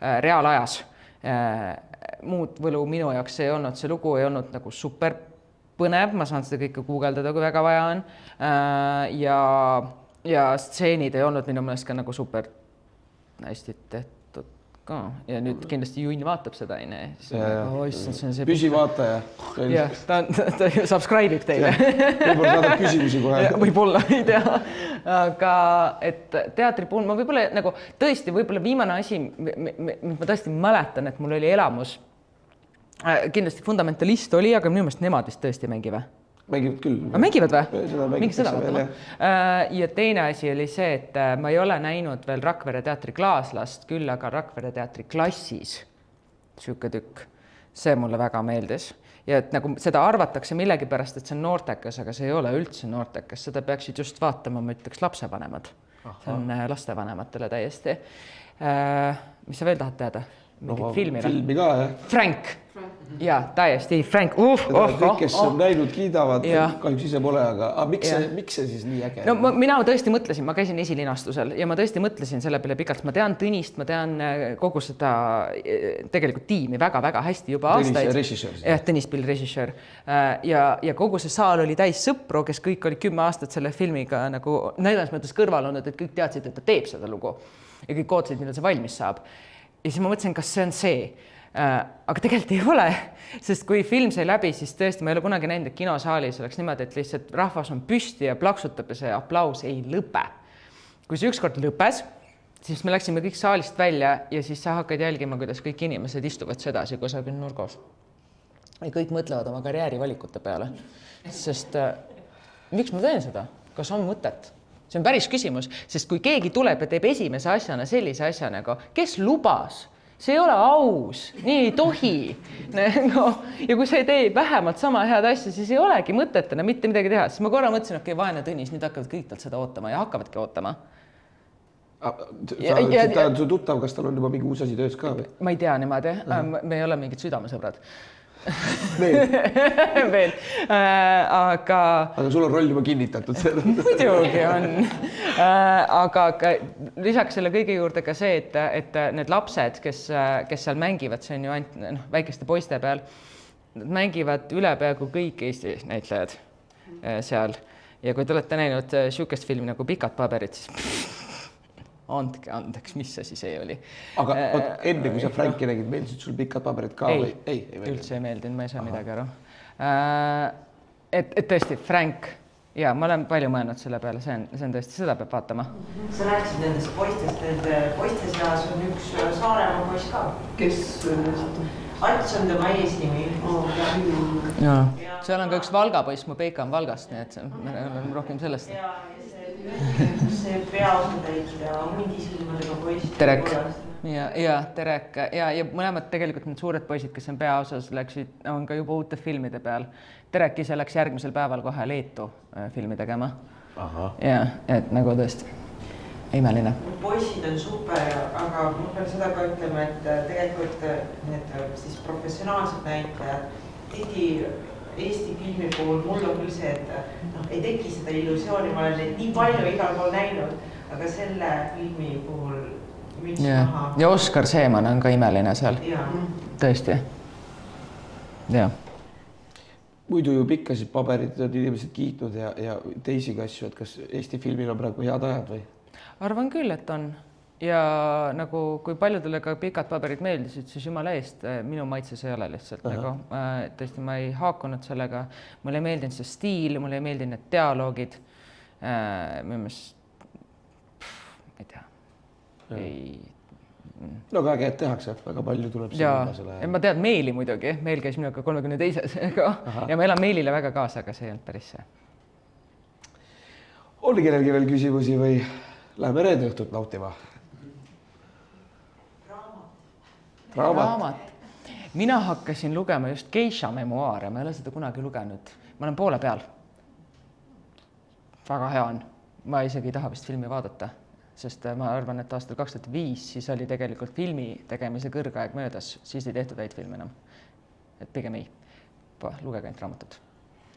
reaalajas. Muud võlu minu jaoks ei olnud, see lugu ei olnud nagu super põnev, ma saan seda kõike guugeldada, kui väga vaja on. Ja stseenid ei olnud minu meelest ka nagu super hästi tehtud ka. Ja nüüd kindlasti Junn vaatab seda, Püsivaataja. Jah, ta subscribe'ib teile. Võib-olla saadab küsimusi kohe. Võib-olla, ei tea. Aga et teatri puhul ma võib-olla nagu tõesti võib-olla viimane asi, ma tõesti mäletan, et mul oli elamus. Kindlasti Fundamentalist oli, aga minu meelest nemad vist tõesti mängivad. Mängivad küll. Mängivad või? Mingi seda vaatama. Ja teine asi oli see, et ma ei ole näinud veel Rakvere teatri klaaslast, küll aga Rakvere teatri klassis. Siuke tükk. See mulle väga meeldis. Ja et nagu seda arvatakse millegi pärast, et see on noortekas, aga see ei ole üldse noortekas. Seda peaksid just vaatama, ma ütleks lapsevanemad. See on lastevanematele täiesti. Mis sa veel tahad teada? Filmi ka, jah. Frank. Ja, täiesti. Frank. Kõik, kes on näinud, kiidavad. Kahjuks ise pole, aga miks see siis nii äge? No mina tõesti mõtlesin, ma käisin esilinastusel ja ma tõesti mõtlesin selle peale pikalt. Ma tean Tõnist, ma tean kogu seda tegelikult tiimi väga-väga hästi juba aastaid. Tõnis Pill režissöör. Ja kogu see saal oli täis sõpru, kes kõik oli 10 aastat selle filmiga nagu näidas mõttes kõrval olnud, et kõik teadsid, et ta teeb seda lugu. Ja kõik ootasid, millal see valmis saab. Ja siis ma mõtlesin, kas see on see. Aga tegelikult ei ole, sest kui film sai läbi, siis tõesti ma ei ole kunagi näinud, et kinosaalis oleks niimoodi, et lihtsalt rahvas on püsti ja plaksutab ja see aplaus ei lõpe. Kui see ükskord lõpes, siis me läksime kõik saalist välja ja siis sa hakkad jälgima, kuidas kõik inimesed istuvad sedasi kusagil nurgas. Ja kõik mõtlevad oma karjäärivalikute peale. Sest miks ma teen seda? Kas on mõtet? see on päris küsimus, sest kui keegi tuleb ja teeb esimese asjana sellise asja nagu, kes lubas? See ei ole aus, nii ei tohi. Ja kui sa ei tee vähemalt sama head asja, siis ei olegi mõtet enam mitte midagi teha. Siis ma korra mõtlesin, okei, vaene Tõnis, nüüd hakkavad kõik talt seda ootama ja hakkavadki ootama. Ta on su tuttav, kas tal on juba mingi uus asi töös ka või? Ma ei tea niimoodi, me ei ole mingid südamesõbrad. Veel. Aga sul on roll juba kinnitatud. Muidugi on. Aga lisaks selle kõige juurde ka see, et need lapsed, kes seal mängivad, see on ju ainult väikeste poiste peal, nad mängivad üle peaaegu kõik Eesti näitlejad seal. Ja kui te olete näinud sihukest filmi nagu Pikad paberid, siis andke andeks, mis asi see oli. Aga enne, kui sa Franki nägid, meeldisid sul Pikad paberid ka või? Ei, üldse ei meeldinud, ma ei saa midagi aru. Et tõesti, Frank, ja ma olen palju mõelnud selle peale, see on tõesti, seda peab vaatama. Sa rääkisid nendest poistest, nende poiste seas on üks Saaremaa poiss ka. Kes? Ats on tema eesnimi. Seal on ka üks Valga poiss, mu Peika on Valgast, nii et me oleme rohkem sellest. See peaosatäitja mingisugusega poiss. Terek. Ja Terek ja mõlemad tegelikult need suured poisid, kes on peaosas, on ka juba uute filmide peal. Terek ise läks järgmisel päeval kohe Leetu filmi tegema. Ja, et nagu tõesti imeline. Poisid on super, aga ma pean seda ka ütlema, et tegelikult need siis professionaalsed näitajad tihti Eesti filmi puhul mul on küll see, et ei teki seda illusiooni, ma olen neid nii palju igal pool näinud, aga selle filmi puhul müts maha. Ja Oskar Seeman on ka imeline seal. Tõesti. Ja. Muidu ju Pikkasid paberid on inimesed kiitnud ja teisi asju, et kas Eesti filmil on praegu head ajad või? Arvan küll, et on. Ja nagu kui paljudele ka Pikad paberid meeldisid, siis jumala eest minu maitses ei ole lihtsalt. Nagu, tõesti, ma ei haakunud sellega. Mulle ei meeldinud see stiil, mulle ei meeldinud need dialoogid. Ei tea. No aga äge, et tehakse, väga palju tuleb ja ma tean Meeli muidugi, Meil käis minuga 32. Ja ma elan Meelile väga kaasa, aga see ei olnud päris see. Oli kellelgi veel küsimusi või läheme reede õhtut nautima? Raamat. Mina hakkasin lugema just Geisha memuaare, ma ei ole seda kunagi lugenud. Ma olen poole peal. Väga hea on. Ma isegi ei taha vist filmi vaadata, sest ma arvan, et aastal 2005 siis oli tegelikult filmi tegemise kõrgaeg möödas, siis ei tehtud häid filme enam. Et pigem ei. Lugege ainult raamatut.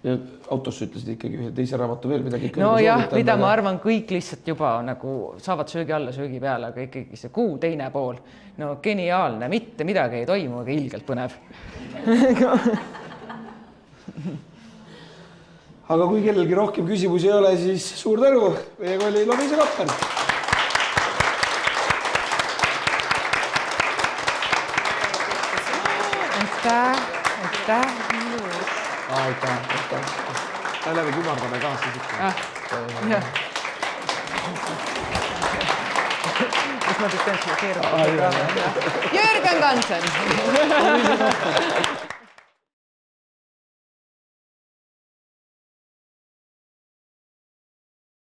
Ja autos ütlesid ikkagi ühe teise raamatu veel midagi. No jah, mida ma arvan, kõik lihtsalt juba nagu saavad söögi alla, söögi peale, aga ikkagi see kuu teine pool. No geniaalne, mitte midagi ei toimu, aga ilgelt põnev. Aga kui kellelgi rohkem küsimusi ei ole, siis suur tänu. Meiega oli Lomise Kapper. Aitäh. Lähme kümardame ka siis ikka. Mis ma distantsiga keerutan? Jürgen Kansen!